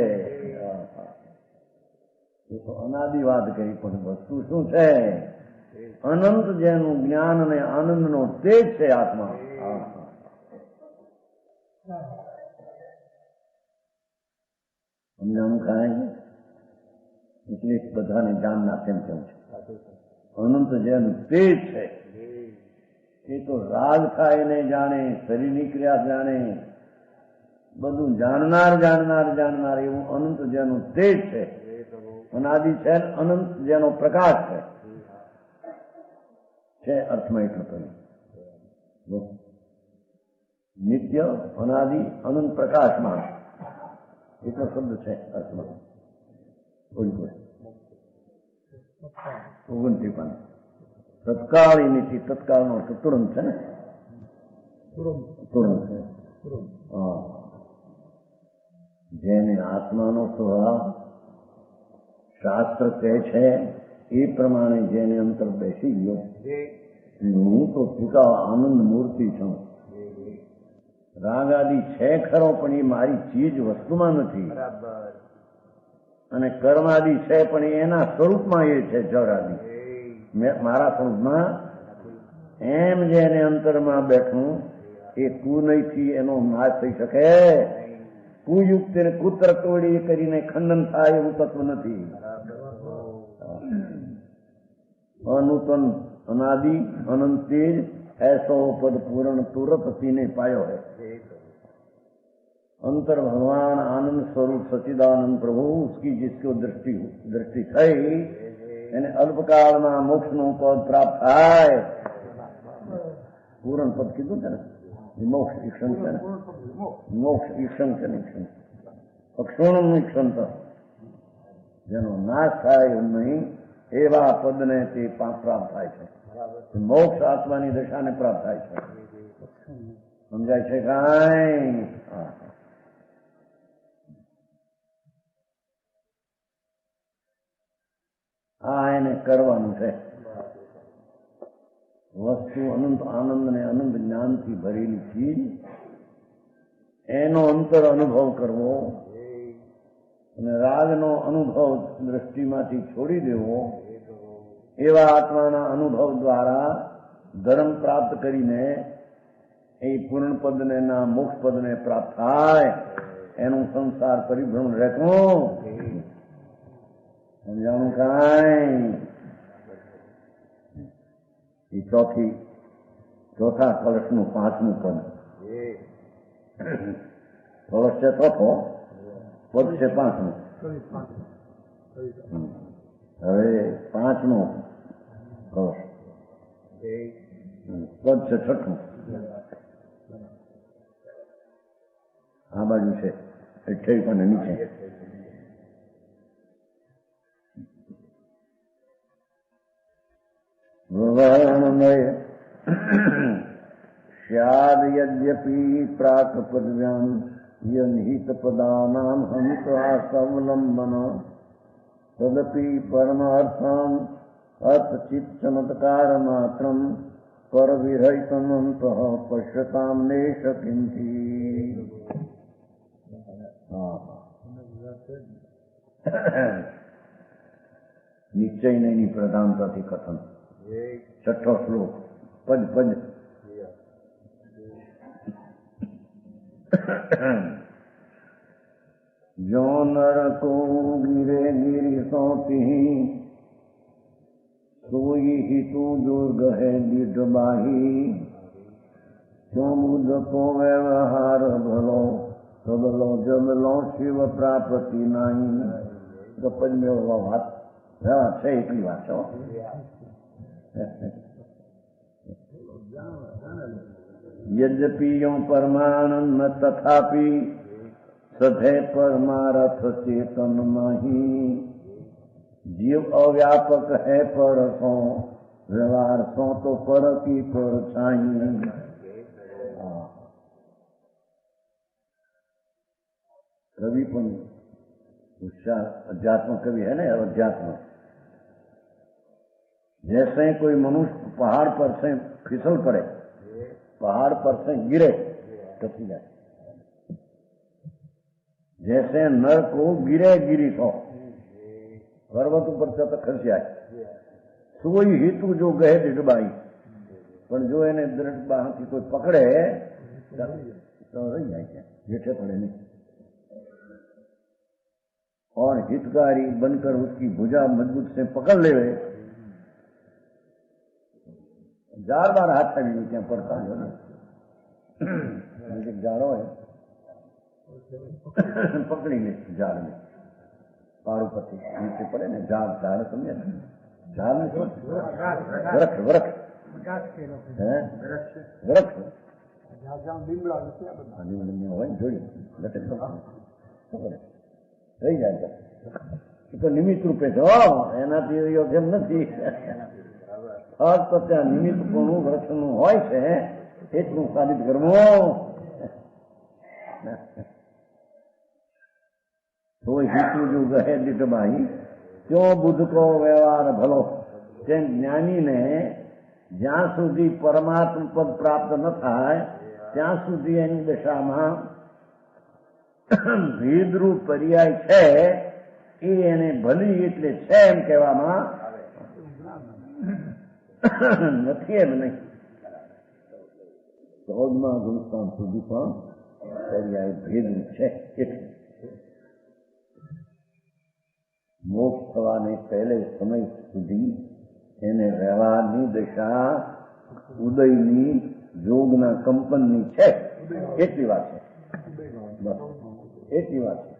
એ તો અનાદિ વાત કરી, પણ વસ્તુ શું છે? અનંત જેનું જ્ઞાન અને આનંદનો તે છે આત્મા. સમજાણું કાંઈ? એટલે બધાને જાણના તેમ કેમ છે. અનંત જેનું તે છે એ તો રાગ થાય ને જાણે, શરીરની ક્રિયા જાણે, બધું જાણનાર જાણનાર જાણનાર એવું અનંત જેનું તે છે. અનાદિ છે, અનંત જેનો પ્રકાશ છે અર્થમાં એટલું કહ્યું. નિત્ય અનાદિ અનંત પ્રકાશમાં એટલો શબ્દ છે અર્થમાં. ઓગણથી પણ તત્કાળી નીતિ, તત્કાળનો અર્થ તુરંત છે ને, તુરંત છે. જેને આત્માનો સ્વભાવ શાસ્ત્ર કહે છે એ પ્રમાણે જેને અંતર બેસી ગયો, હું તો ટૂંકા આનંદ મૂર્તિ છું. રાગ આદિ છે ખરો, પણ એ મારી ચીજ વસ્તુમાં નથી. અને કર્માદિ છે પણ એના સ્વરૂપમાં એ છે જળ આદિ, મારા સ્વરૂપમાં. એમ જેને અંતરમાં બેઠું એ કુનયથી એનો નાશ થઈ શકે. કુયુક્ત ને કુતર્કવડી કરીને ખંડન થાય એવું તત્વ નથી. અનૂતન अनादि अनंत तेज ऐसो पद पूर्ण तुरत सीने पायो है। अंतर भगवान आनंद स्वरूप सचिदानंद प्रभु उसकी जिसको दृष्टि થઈ એને અલ્પકાળમાં મોક્ષનું પદ પ્રાપ્ત થાય। પૂર્ણ પદ કીધું છે ને, મોક્ષ ઈક્ષણ છે ને, મોક્ષ ઈક્ષણ છે ને, અક્ષોણમ ઈક્ષણ જેનો નાશ થાય એમ નહીં એવા પદને તે પ્રાપ્ત થાય છે। મોક્ષ આત્માની દશાને પ્રાપ્ત થાય છે। સમજાય છે કાંઈ? આ એને કરવાનું છે। વસ્તુ અનંત આનંદ ને અનંત જ્ઞાનથી ભરેલી ચીજ, એનો અંતર અનુભવ કરવો અને રાગનો અનુભવ દ્રષ્ટિમાંથી છોડી દેવો, એવા આત્માના અનુભવ દ્વારા ધર્મ પ્રાપ્ત કરીને એ પૂર્ણ પદને ના મોક્ષ પદને પ્રાપ્ત થાય, એનું સંસાર પરિભ્રમણ રહેતું। સમજાણું કાંઈ? એ ચોથા કલશનું 5મું પદ, કલશ છે ચોથો, પદ છે 5મું। હવે 5નો કલશ, પદ છે 6ઠું, આ બાજુ છે 28 અને નીચે। વર્ણમય સ્યાદ યદ્યપિ પ્રાક પદવ્યામ યનિહિત પદાનામ હંસાવલંબન તદપિ પરમાર્થમ અર્થચિત ચમત્કાર માત્રમ પર વિરહિતમંત પશ્યતામ નેશ કિંચિ। નિશ્ચયની પ્રધાનતાથી કથન। 6ઠો શ્લોક, પદ પદ। જો નર કો ગિરે ગિરી સોતી સોઈ હિતુ દુર્ગ હે દીઢ બાહી ક્યો મુદ કો વ્યવહાર ભલો સબલો જબલો શિવ પ્રાપ્તિ નાહી। તો પદ મેળવવા વાત છે, એટલી વાત છો। यद्यपि यो परमानंद तथापि सधे परमारथ चेतन नहीं। जीव अव्यापक है पर सो व्यवहार सो तो पर की पर छाई। कवि पण होशियार अध्यात्म कवि है ना, अध्यात्म जैसे कोई मनुष्य पहाड़ पर से फिसल पड़े, पहाड़ पर से गिरे, टूट जाए। जैसे नर को गिरे गिरी तो पर्वत ઉપર તો ખસ જાય, સોઈ હેતુ જો ગહે દીડબાઈ, પણ જો એને દીડબાથી કોઈ પકડે तो रह जाए, जेठे पड़े नहीं। और हितकारी बनकर उसकी भुजा मजबूत से पकड़ ले, 4 बार हाथ तभी क्या पड़ता है ना, जाड़ो है पकड़ी ले झाड़ में, पारू पति नीचे पड़े ना, झाड़ झाड़ समझे, झाड़ में वृक्ष वृक्ष वृक्ष રહી જાય તો નિમિત્ત રૂપે છો, એનાથી યોગ્ય નથી. ફક્ત ત્યાં નિમિત્તપણું વૃક્ષનું હોય છે એટલું સાબિત કરવું. તો હિતુ જો ગહે દીઠબાઈ, ક્યો બુદ્ધ કો વ્યવહાર ભલો. તેમ જ્ઞાનીને જ્યાં સુધી પરમાત્મા પદ પ્રાપ્ત ન થાય ત્યાં સુધી એની દશામાં ભેદરૂપ પર્યાય છે, એ એને ભલી એટલે છે એમ કહેવામાં નથી એમ નહીં. 14મા ગુણસ્થાન સુધી પણ પર્યાય ભેદરૂપ છે. એટલે મોક્ષ થવાને પહેલે સમય સુધી એને વ્યવહારની દશા ઉદયની યોગના કંપનની છે, એટલી વાત છે. બસ એટલી વાત છે.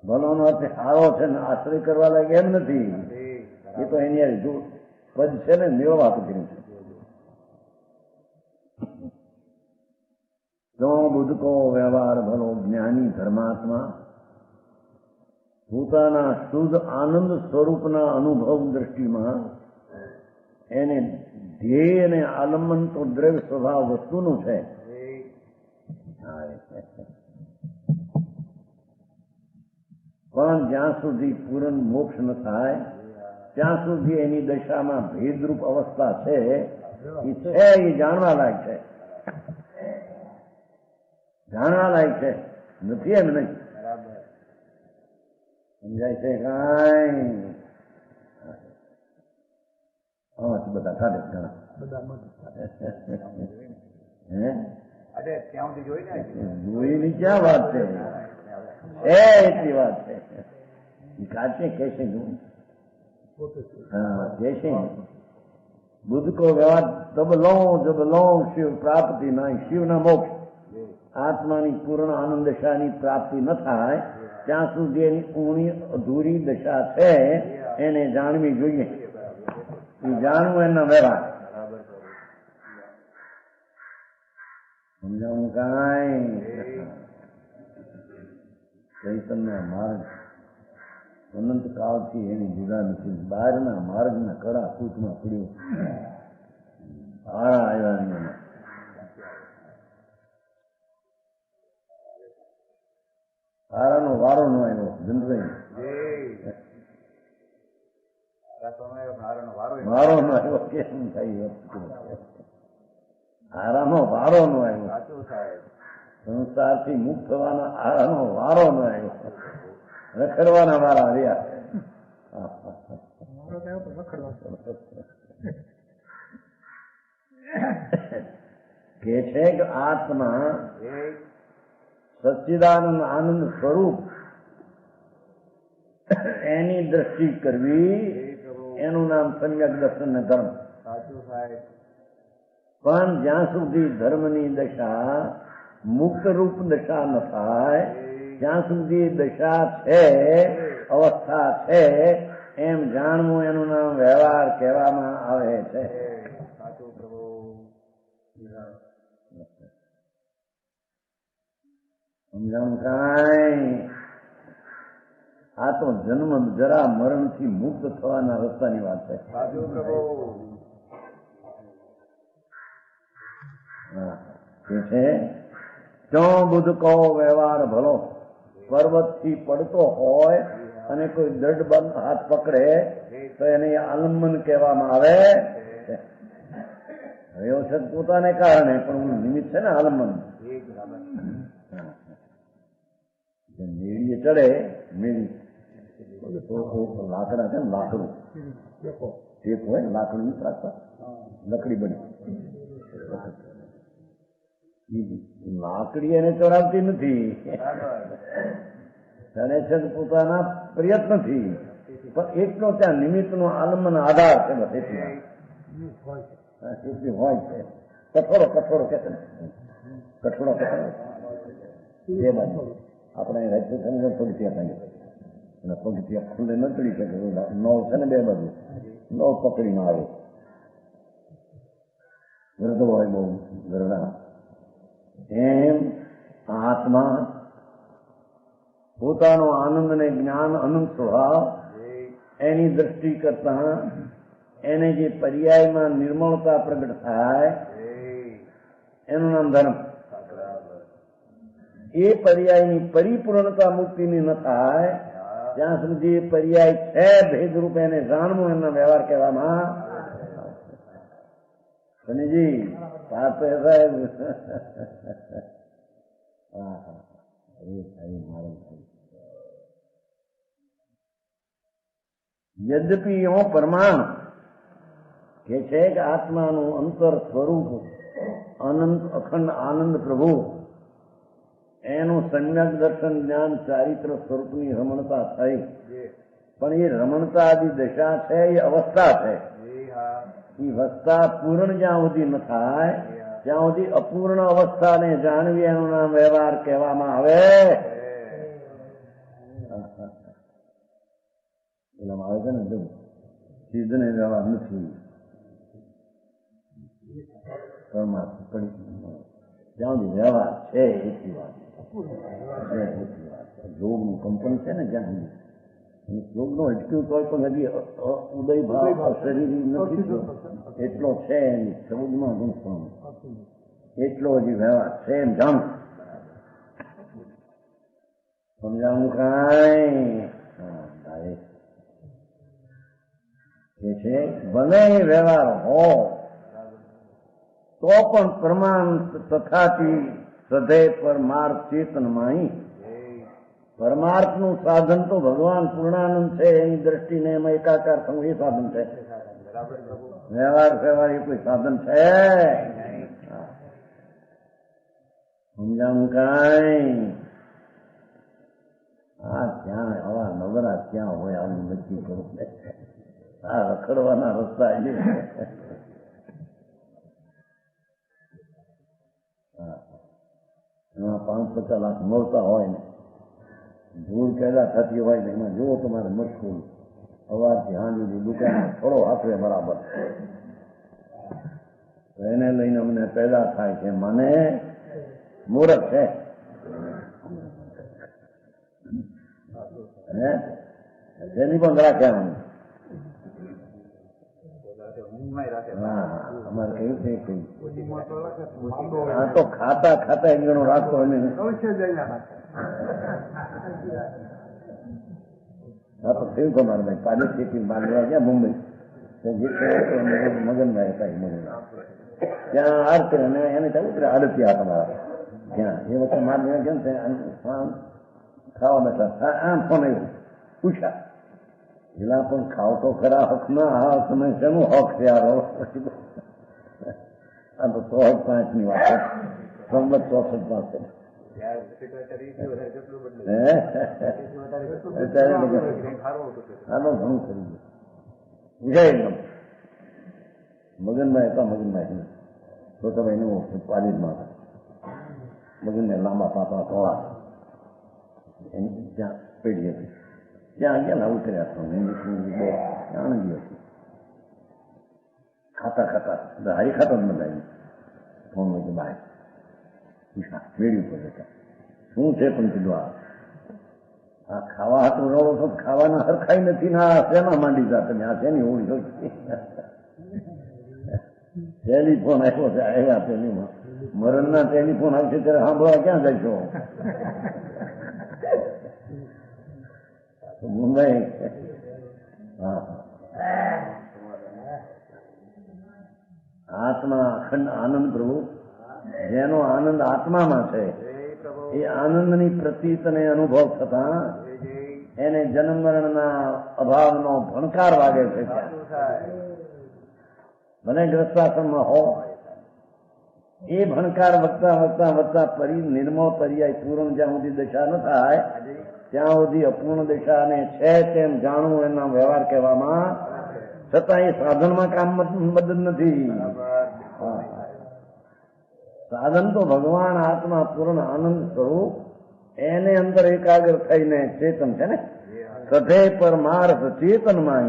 ભલોનો અર્થ સારો છે ને આશ્રય કરવા લાગે એમ નથી. એ તો એની જો પદ છે ને મેળવા કર્યું છે. જો બુદ્ધ કો વ્યવહાર ભલો, જ્ઞાની ધર્માત્મા પોતાના શુદ્ધ આનંદ સ્વરૂપના અનુભવ દ્રષ્ટિમાં એને ધ્યેય અને આલંબન તો દ્રવ્ય સ્વભાવ વસ્તુનું છે, પણ જ્યાં સુધી પૂર્ણ મોક્ષ ન થાય ત્યાં સુધી એની દશામાં ભેદરૂપ અવસ્થા છે, એ જાણવા લાયક છે. જાણવા લાયક છે, નથી એમ નહીં. સમજાય છે કાંઈ? બધા કાઢે ઘણા જોઈની ક્યાં વાત છે? એટલી વાત છે. કાચે कैसे जो हाँ जैसे बुद्ध को व्यवहार जब लो शिव प्राप्ति ना, शिव ना मोक्ष આત્માની પૂર્ણ આનંદ દશાની પ્રાપ્તિ ન થાય ત્યાં સુધી એની ઊણી અધૂરી દશા છે, એને જાણવી જોઈએ. એ જાણવું એના વ્યવહાર. સમજાવું કાંઈ? ચૈતન્ય માર્ગ અનંત કાળથી એની જુદા નથી. બહારના માર્ગના કડા કૂચમાં પડ્યું આવ્યા નહીં. હારાનો વારો નો આવ્યો. જનરલ વારો નો આવ્યો. કેમ થાય? હારાનો વારો નો આવ્યો. સંસારથી મુક્ત થવાના હારાનો વારો નો આવ્યો. રખડવાના વારા રહ્યા. કે છે કે આત્મા સચ્ચિદાનંદ આનંદ સ્વરૂપ એની દ્રષ્ટિ કરવી, એનું નામ સમ્યક દર્શન ને ધર્મ. પણ જ્યાં સુધી ધર્મની દશા મુક્ત રૂપ દશા ન થાય ત્યાં સુધી દશા છે, અવસ્થા છે એમ જાણવું, એનું નામ વ્યવહાર કહેવામાં આવે છે. સમજાણું કાંઈ? આ તો જન્મ જરા મરણ થી મુક્ત થવાના રસ્તાની વાત છે. કે છે ક્યો બુદ્ધ કહો વ્યવહાર ભલો. પર્વત થી પડતો હોય અને કોઈ દ્રઢ બંધ હાથ પકડે તો એને આલંબન કહેવામાં આવે. થયો છે પોતાને કારણે, પણ હું નિમિત્ત છે ને આલમન. મેળીએ ચડે, મેળી લાકડા છે ને, લાકડું ટેપ હોય ને, લાકડું નથી રાખતા, લકડી બની. લાકડી એને ચડાવતી નથી, ચડે છે પોતાના પ્રયત્નથી, પણ એટલો ત્યાં નિમિત્તનો આલમન આધાર છે. બસ એટલી હોય છે. કઠોળો કઠોળો કે કઠોળો કઠોળો એ બાજુ આપણે રાજ્ય પગથિયા થાય અને પગથિયા ખુલ્લે ન ચડી શકે. નવ છે ને બે બાજુ નવ પકડીને આવે. ગરદો હોય બહુ ગરડા. એમ આત્મા પોતાનો આનંદ ને જ્ઞાન અનંત સ્વભાવ એની દ્રષ્ટિ કરતા એને જે પર્યાયમાં નિર્મળતા પ્રગટ થાય એનું નામ ધર્મ. એ પર્યાયની પરિપૂર્ણતા મુક્તિની ન થાય ત્યાં સુધી એ પર્યાય છે ભેદરૂપ એને જાણવું એમના વ્યવહાર કહેવામાં. શનિજી પાપે સાહેબ યદ્યપિ યો પરમાણ કે છે કે આત્માનું અંતર સ્વરૂપ અનંત અખંડ આનંદ પ્રભુ એનું સમ્યક દર્શન જ્ઞાન ચારિત્ર સ્વરૂપની રમણતા થઈ, પણ એ રમણતા આદિ દશા છે, એ અવસ્થા છે. એ અવસ્થા પૂર્ણ જ્યાં સુધી ન થાય ત્યાં સુધી અપૂર્ણ અવસ્થાને જાણવી એનું નામ વ્યવહાર કહેવામાં આવે. એનામાં આવે છે ને સિદ્ધને વ્યવહાર નથી. પરમાત્મા જ્યાં સુધી વ્યવહાર છે એટલી વાત. યોગનું કંપન છે ને જ્યાં સુધી યોગનો અટક્યું તો પણ હજી ઉદય ભાવ શરીર નથી એટલો છે. એની શબ્દમાં ગુંચવાનું એટલો હજી વ્યવહાર છે એમ જાણ સમજાવું કાંઈ કે છે. ભલે વ્યવહાર હો તો પણ પ્રમાણ તથાથી સદે પરમાર્થ ચેતનમાં. પરમાર્થનું સાધન તો ભગવાન પૂર્ણાનંદ છે, એની દ્રષ્ટિને એમાં એકાકાર થવું એ સાધન છે. વ્યવહાર વ્યવહાર એ કોઈ સાધન છે સમજાણું કાંઈ. આ ક્યાં આવા નવરા ક્યાં હોય આવું નક્કી કરું. આ રખડવાના રસ્તા એ એમાં 5-50 લાખ મળતા હોય ને ધૂળ પેદા થતી હોય ને એમાં જુઓ તમારે મશગુલ સવારથી હાંજ સુધી દુકાન થોડો હાથવે બરાબર. તો એને લઈને અમને પેદા થાય છે મને મૂર્ખ છે. જેની પણ રાખ્યા અમારે કયું છે કઈ આ તો ખાતા ખાતા એક જણો રાખતો અમે હા તો થયું તમારે ભાઈ પાડી ખેતી બાંધવા ગયા મુંબઈ મગનભાઈ હતા મગન ત્યાં આરતી અને એને ઉતરે આડતિયા તમારા ત્યાં એ વખતે મારે કેમ છે ખાવા બેઠા આમ ફોન આવ્યું પૂછ્યા પેલા પણ ખાવ તો ખરા હક ના હા તમે શેનું હક છે આ તો 105 વાત સંમત 64 પાસે આનો ઘણું કરી ગયું મગનભાઈ હતા મગનભાઈ તો તમે એનું પાલીજમાં હતા મગનને લાંબા પાપા ટોળા એની ત્યાં પેઢી હતી ત્યાં ગયા ઉતર્યા હતા બહુ આનંદી હતી ખાતા ખાતા હારી ખાતા જ બધા ફોન હોય બાય મેળવી ઉપર જતા શું છે પણ કીધું આ ખાવા હાથું રહો તો ખાવાના હરખાઈ નથી ને આ શેમાં માંડી જા તમે આ શેની હોળી હોય ટેલિફોન આવ્યો છે આવ્યા પેલીમાં મરણના ટેલિફોન આવશે ત્યારે સાંભળવા ક્યાં જઈશો મુંબઈ આત્મા અખંડ આનંદ પ્રભુ, જેનો આનંદ આત્મામાં છે એ આનંદની પ્રતીતને અનુભવ થતા એને જન્મ મરણના અભાવનો ભણકાર વાગે છે. ભલે ગ્રસ્તાશ્રમમાં હો, એ ભણકાર વધતા વધતા વધતા નિર્મળ પર્યાય પૂર્ણ જ્યાં સુધી દશા ન થાય ત્યાં સુધી અપૂર્ણ દશાને છે તેમ જાણવું એના વ્યવહાર કહેવામાં, છતાં એ સાધનમાં કામ મદદ નથી. સાધન તો ભગવાન આત્મા પૂર્ણ આનંદ સ્વરૂપ એને અંદર એકાગ્ર થઈને ચેતન છે ને, સધે પરમાર્થ ચેતનમાં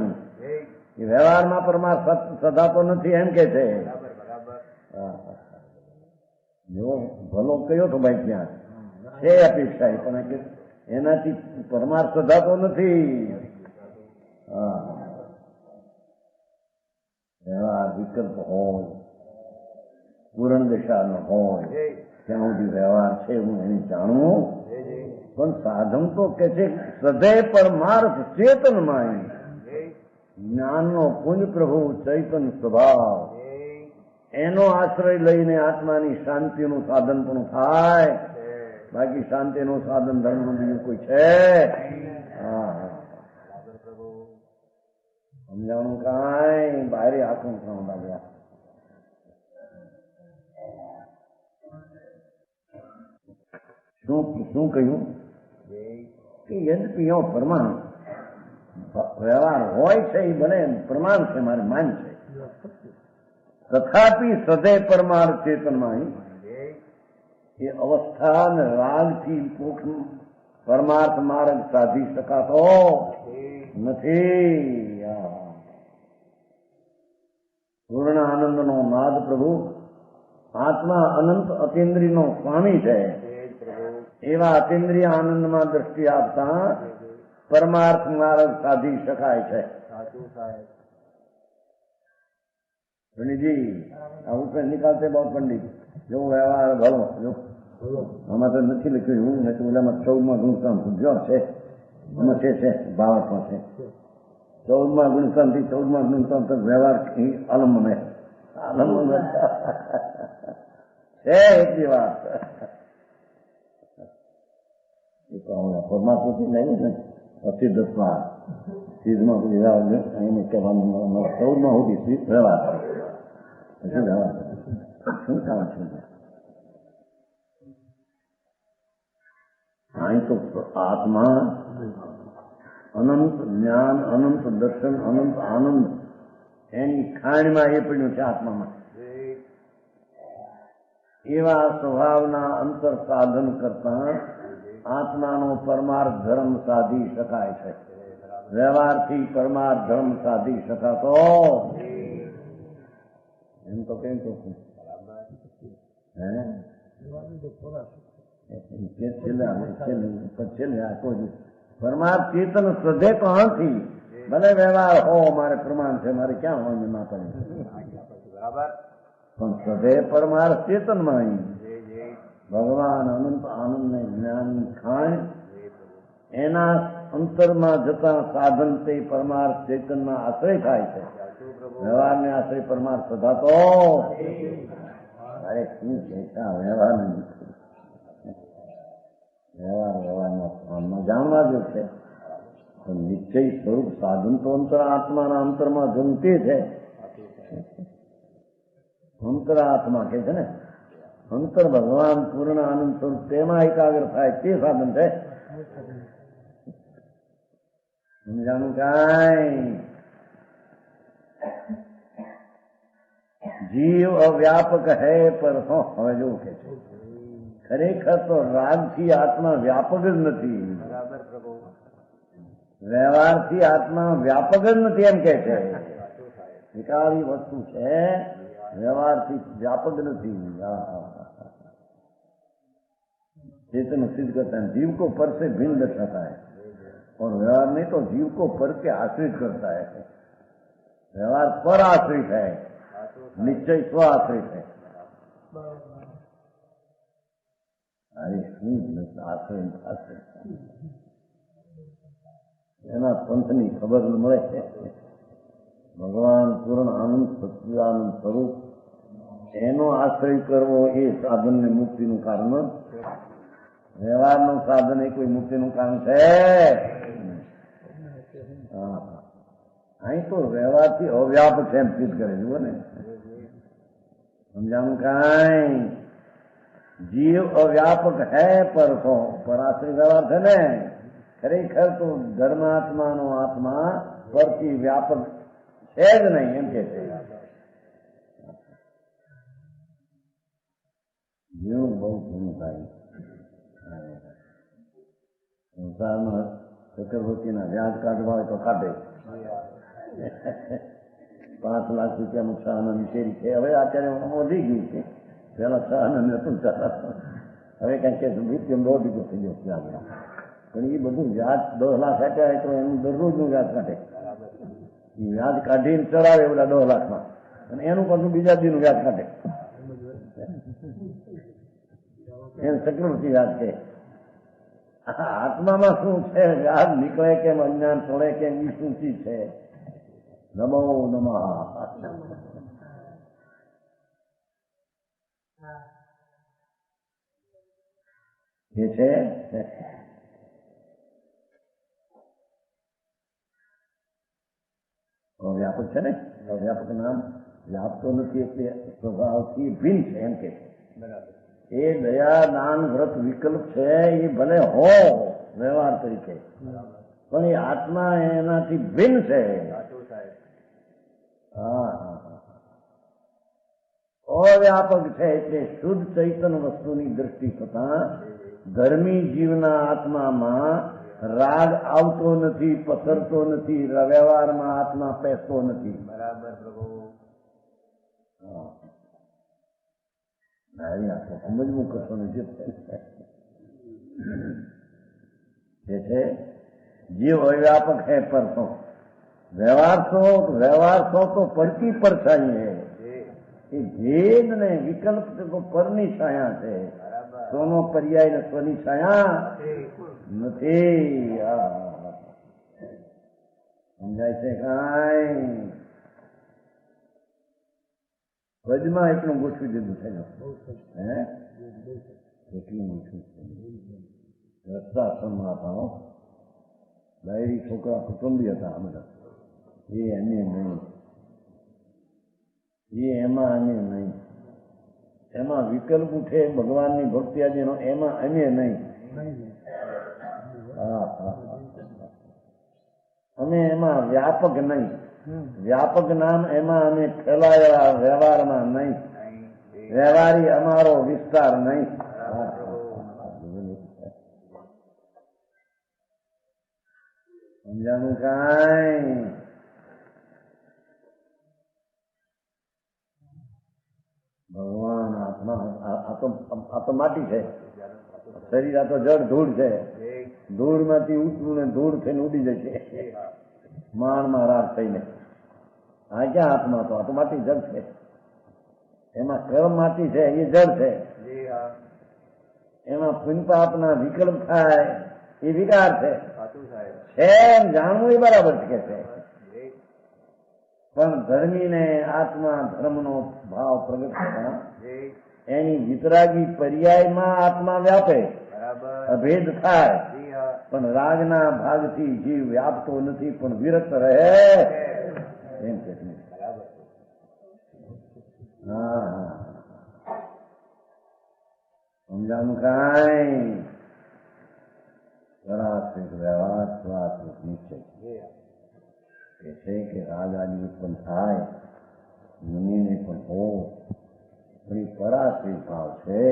એ વ્યવહારમાં પરમાર્થ સદાતો નથી એમ કે છે. જો ભલો કયો તો ભાઈ ત્યાં છે અપેક્ષા, પણ એનાથી પરમાર્થ સદાતો નથી. વ્યવહાર વિકલ્પ હોય, પૂર્ણ દશા ન હોય ત્યાં સુધી વ્યવહાર છે હું એને જાણવું. પણ સાધન તો કે છે સદૈવ પરમાર્થ ચેતનમાં જ્ઞાનનો પુંજ પ્રભુ ચૈતન સ્વભાવ, એનો આશ્રય લઈને આત્માની શાંતિનું સાધન પણ થાય. બાકી શાંતિનું સાધન ધર્મ બીજું કોઈ છે? સમજાવવાનું કાંઈ બારે આખું થવા લાગ્યા. શું કહ્યું કે યદ્યપિ પ્રમાણ વ્યવહાર હોય છે એ ભલે પ્રમાણ છે, મારે માન છે, તથાપી સદૈવ પરમાર્થ ચેતનમાં એ અવસ્થા ને રાગથી પરમાર્થ માર્ગ સાધી શકાતો નથી. પૂર્ણ આનંદનો નાદ પ્રભુ આત્મા અનંત અતિન્દ્રિયનો સ્વામી છે. એવા અતિન્દ્રિય આનંદમાં દ્રષ્ટિ આપતા પરમાર્થ માર્ગ સાધી શકાય છે. पंडित जी अब उसमें निकालते बहुत पंडित जो व्यवहार भलो जो आमा तो નથી લખ્યું ને તો ઓલામાં 14માં ગુણસ્તંભ જો છે એમાં છે ભાવાર્થમાં છે 14માં ગુણસ્તંભથી 14માં ગુણસ્તંભ તક વ્યવહાર આલંબન છે એટલી વાત. એ તો પરમાત્માથી નહીં ને અસિદ્ધમાં સિદ્ધમાં એને કહેવાનું 14માં સુધી વ્યવહાર શું કામ છે? અહીં તો આત્મા અનંત જ્ઞાન, અનંત દર્શન, અનંત આનંદ એની ખાણમાં એ પડ્યું છે આત્મામાં. એવા સ્વભાવના અંતર સાધન કરતા આત્માનો પરમાર્થ ધર્મ સાધી શકાય છે. વ્યવહારથી પરમાર્થ ધર્મ સાધી શકાતો એમ તો કેમ કહું પરમાર્થ ચેતન શ્રદ્ધે કહાથી ભલે વ્યવહાર હો મારે પ્રમાણ છે મારે ક્યાં હોય માતા પણ શ્રદ્ધે પરમાર્થ ચેતનમાં ભગવાન અનંત આનંદ ને જ્ઞાનની ખાણ એના અંતરમાં જતા સાધન તે પરમાર્થ ચેતનના આશ્રય થાય છે. વ્યવહારને આશ્રય પરમાર્થ સધાતો અરે શું છે વ્યવહાર વ્યવહારમાં જાણવા જો છે પણ નિશ્ચય સ્વરૂપ સાધન તો અંતર આત્માના અંતરમાં જમતે છે. અંતરાત્મા કે છે ને અંતર ભગવાન પૂર્ણ આનંદ સ્વરૂપ તેમાં એકાગ્ર થાય તે સાધન છે. સમજાનું કાંઈ? જીવ અવ્યાપક હૈ પર હવે જેવું કે છે ખરેખર તો રાગથી આત્મા વ્યાપક જ નથી, વ્યવહારથી આત્મા વ્યાપક જ નથી એમ કે છે. વિકારી વસ્તુ છે, વ્યવહારથી વ્યાપક નથી. चेतन सिद्ध करता है जीव को पर से भिन्न दर्शाता है और व्यवहार नहीं तो जीव को पर के आश्रित करता है. व्यवहार पर आश्रित है, निश्चय स्व आश्रित है. अरे શું આશ્રિત એના પંથની ખબર મળે છે. ભગવાન પૂર્ણ આનંદ સચ્ચિદાનંદ સ્વરૂપ એનો આશ્રય કરવો એ સાધનને મુક્તિનું કારણ. વ્યવહારનું સાધન એ કોઈ મુક્તિનું કારણ છે? અહીં તો વ્યવહારથી અવ્યાપ છે એમ સિદ્ધ કરે જુઓ ને. સમજાણું કાંઈ? જીવ અવ્યાપક હે પર આશ્રય વ્યવહાર છે ને. ખરેખર તો ધર્માત્માનો આત્મા પરથી વ્યાપક છે જ નહીં એમ કે છે. જીવ બહુ ઘણું થાય. સંસારમાં ચક્રવર્તીના વ્યાજ કાઢવા હોય તો કાઢે. 5 લાખ રૂપિયાનું સહાનંદ શેરી છે. હવે અત્યારે વધી ગયું છે. પેલા સહાનંદ હતું હવે કઈ કે રૂપિયા 1.5 થઈ ગયો વ્યાજ. પણ એ બધું વ્યાજ 10 લાખ આપ્યા હોય તો એનું દરરોજનું વ્યાજ કાઢે. એ વ્યાજ કાઢીને ચડાવે બધા 10 લાખમાં અને એનું પાછું બીજા દીનું વ્યાજ કાઢે. એને ચક્રવર્તી વ્યાજ છે. આત્મામાં શું છે? વ્યાજ નીકળે કેમ, અજ્ઞાન છોડે કેમ, એ શું ચીજ છે? નમો નમઃ. એ છે વ્યાપક છે ને. વ્યાપક નામ વ્યાપતો નથી એટલે સ્વભાવથી ભિન્ન છે એમ કે. એ દયા દાન વ્રત વિકલ્પ છે એ ભલે હો વ્યવહાર તરીકે, પણ એ આત્મા એનાથી ભિન્ન છે. અવ્યાપક છે એટલે શુદ્ધ ચૈતન વસ્તુની દ્રષ્ટિ થતા ધર્મી જીવના આત્મામાં રાગ આવતો નથી, પસરતો નથી, વ્યવહારમાં આત્મા પેસતો નથી. બરાબર પ્રભુ. સમજવું કશો નથી. જે છે જીવ અવ્યાપક है पर तो व्यवहार तो परकी परछाई है. એ ભેદ ને વિકલ્પ તો પરની છાયા છે. સોનો પર્યાય ને સ્વની છાયા નથી. સમજાય છે કાંઈ? વજમાં એટલું ગોઠવી દીધું છે. હે એટલું ગોઠવું રસ્તાશ્રમમાં હતા. ડાયરી છોકરા કુટુંબી હતા બધા. એ એને નહીં, એ એમાં અમે નહીં. એમાં વિકલ્પ ઉઠે ભગવાનની ભક્તિ આદિનો, એમાં અમે નહીં. અમે એમાં વ્યાપક નહીં. વ્યાપક નામ એમાં અમે ફેલાયેલા વ્યવહારમાં નહીં. વ્યવહારી અમારો વિસ્તાર નહીં. સમજાનું કાંઈ? ભગવાન આત્મા આ તો માટી છે. શરીર આ તો જળ ધૂળ છે. ધૂળમાંથી ઉતરું ને ધૂળ થઈને ઉડી જશે માણમાં રાગ થઈને. આ ક્યાં આત્મા? તો આ તો માટી જળ છે. એમાં કર્મ માટી છે, એ જળ છે. એમાં પુણ્યપાપના વિકલ્પ થાય એ વિકાર છે. એમ જાણવું એ બરાબર છે કે છે. પણ ધર્મીને આત્મા ધર્મનો ભાવ પ્રગટ થતા એની વિતરાગી પર્યાયમાં આત્મા વ્યાપે, અભેદ થાય. પણ રાગના ભાગથી જીવ વ્યાપતો નથી પણ વિરત રહે એમ કે. હા સમજાનું કાંઈ? પરાશ્રિત વ્યવહાર સ્વાશ્રિત નિશ્ચય એ છે કે રાગ આદિ ઉત્પન્ન થાય, મુનિને પણ હો, પણ એ પરાશ્રિત ભાવ છે.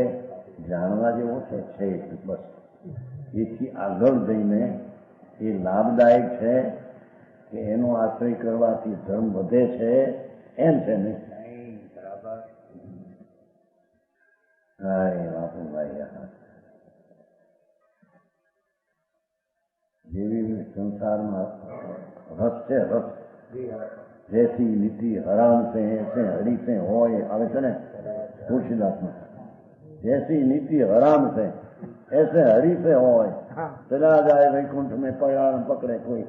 જાણવા જેવો છે બસ. એથી આગળ જઈને એ લાભદાયક છે કે એનો આશ્રય કરવાથી ધર્મ વધે છે એમ છે ને. બાપુભાઈ જેવી સંસારમાં રસ છે, રસ જૈસી નીતિ હરામ છે ऐसे हरि से હોય આવે છે ને તુલસીદાસમાં. जैसी नीति हराम से ऐसे हरि से હોય. चला जाए वैकुंठ में पयाण पकड़े कोई.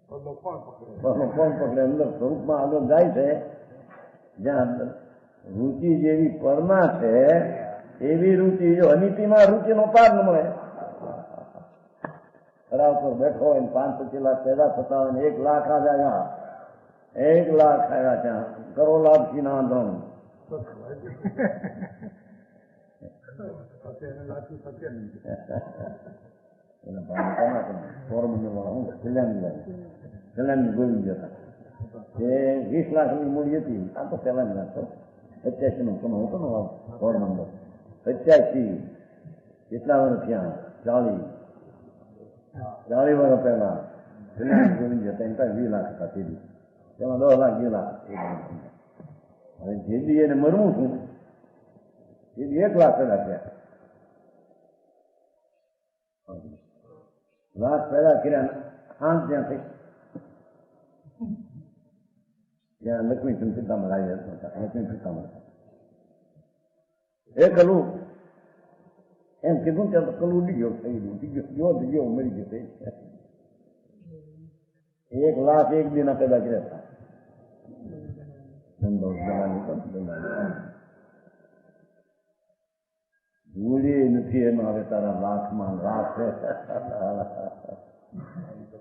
કોણ પકડે? અંદર સ્વરૂપમાં આગળ જાય છે જ્યાં રુચિ જેવી પરમાં છે એવી રુચિ જો અનિતિમાં રુચિનો પાર ન મળે. તળાવ પર બેઠો હોય 5-25 લાખ પેદા થતા હોય ને 1 લાખ આવ્યા, 1 લાખ આવ્યા ત્યાં કરોલાભથી ના ધન. કલ્યાણ ગોવિંદ જતા એ 20 લાખની મૂડી હતી. આ તો પેલા જ નાખો 85 નો સમય હતો ને પોરબંદર. 85 કેટલા વર્ષ થયા? 40 વર્ષ પહેલા કલ્યાણ ગોવિંદ જતા એમ 20 લાખ હતા સીધી. તેમાં 10 લાખ 2 લાખ. હવે જેદી એને મરવું છું એથી 1 લાખ પેદા થયા. લાખ પેદા કર્યા આમ ત્યાં થઈ ત્યાં લક્ષ્મી સીતામાં લાવી હતા. લક્ષ્મી સીતામાં એ કલું એમ કીધું ત્યાં તો કલું ઉડી ગયો, થઈ ગયો મરી ગયો. 1 લાખ 1 દિના પેદા કર્યા હતા. ભૂલી નથી એનો હવે તારા લાખમાં લાખ છે.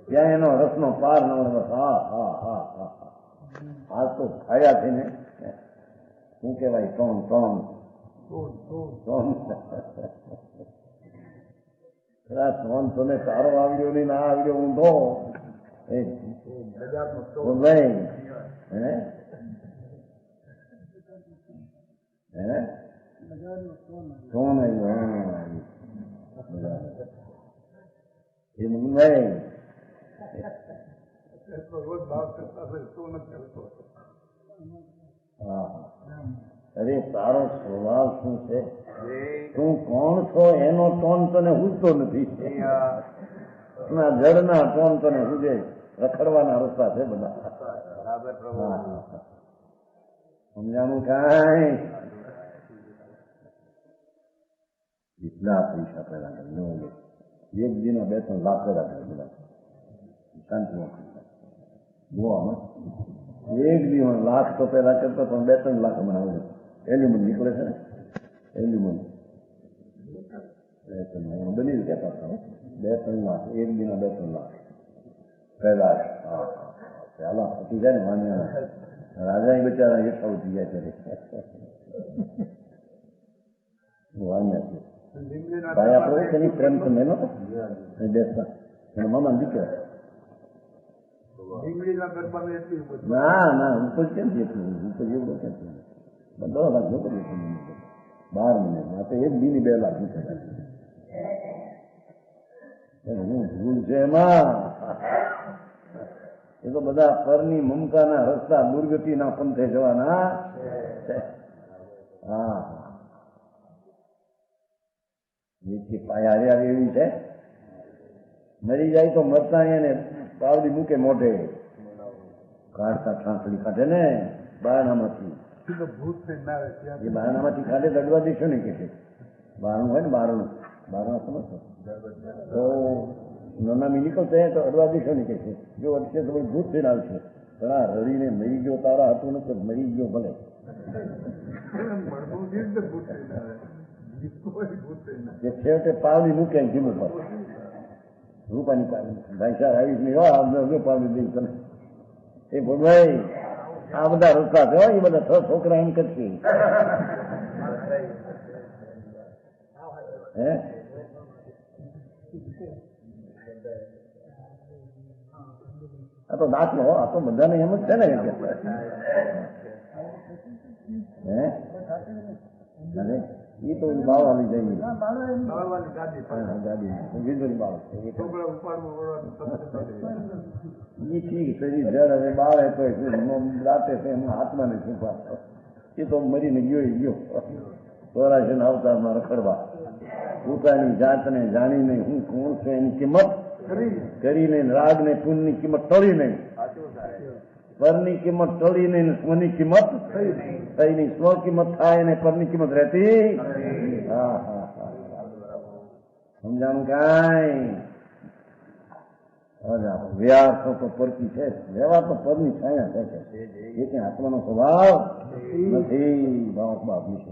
ત્યાં એનો રસનો પાર ન હોય. હા હા હા હા આ તો ખાયા છે ને શું કહેવાય? ટોન તને સારો આવડ્યો નહીં ના આવડ્યો ઊંધો ટોન એ મુંબઈ અરે તારો સ્વભાવ શું છે? તું કોણ છો એનો ટોન તને ઉજતો નથી. જળના ટોન તને ઉજે. રખડવાના રસ્તા છે બધા. સમજાણું કાંઈ? એટલા પૈસા પેલા એક દિનો 2-3 લાખ પેદા કરે બધા શાંતિ ગોવામાં. એક દિવસ લાખ તો પેલા કરતો પણ 2-3 લાખ હમણાં આવે. એલ્યુમન નીકળે છે ને, એલ્યુમન બની કહેતા હતા 2-3 લાખ એક દિના 2-3 લાખ પેદા. ચાલો પતી જાય ને વાંધો. રાજા બિચારા હેઠા ઉઠી જાય ત્યારે વાંધા છે. ભાઈ આપણે તેની પ્રેમ તો મેનો બેસતા એના મામા દીકરા. ના ઉપર કેમ છે? ઉપર જેવડો કેમ છે? 10 લાખ જોતો 12 મહિના આ તો 1 દી ની 2 લાખ નીકળ્યા. હું ભૂલ છે એમાં. એ તો બધા પરની મમતાના રસ્તા દુર્ગતિના પંથે જવાના. હા જેથી પાયા એવી છે. મરી જાય તો મરતા એને પાવડી મૂકે મોઢે. કાઢતા ઠાંસડી કાઢે ને બારણામાંથી. એ બારણામાંથી કાઢે દડવા દેશો ને કે બારણું હોય ને બારણા સમજતો તો નનામી નીકળતા તો અડવા દેશો ને કે છે. જો અડશે તો ભૂત થઈને આવશે. પણ આ રડીને મરી ગયો તારા હતું ને તો મરી ગયો ભલે. છેવટે પાવડી મૂકે જીવ ઉપર રૂપાની ભાઈસાર આવીશ નહીં. પાવડી દઈ તને એ ભગવાઈ આ બધા રસ્તા છે. એ બધા 6 છોકરા એમ કરશે. હે આ તો દાખલો. આ તો બધાને એમ જ છે ને. હે એ તો બાવવાની જઈ ગાડી વીજળી બાવ એ ઠીક છે. જડ હવે બાળે તો રાતે છે એમના હાથમાં ને છૂપા. એ તો મરીને ગયો. ચોરાશી ના અવતારમાં રખડવા. પોતાની જાતને જાણી નહીં હું કોણ છું એની કિંમત કરી નહીં. રાગ ને પુન ની કિંમત ટળી નહીં. પરની કિંમત ટળી નહીં. સ્વની કિંમત થઈ નહીં. સ્વ કિંમત થાય ને પરની કિંમત રહેતી. હા હા હા સમજાણું કાંઈ? વ્યવહાર તો પરકી છે, વ્યવહાર તો પરની છાયા છે, એ કઈ આત્માનો સ્વભાવ નથી. બાપ બાપ ની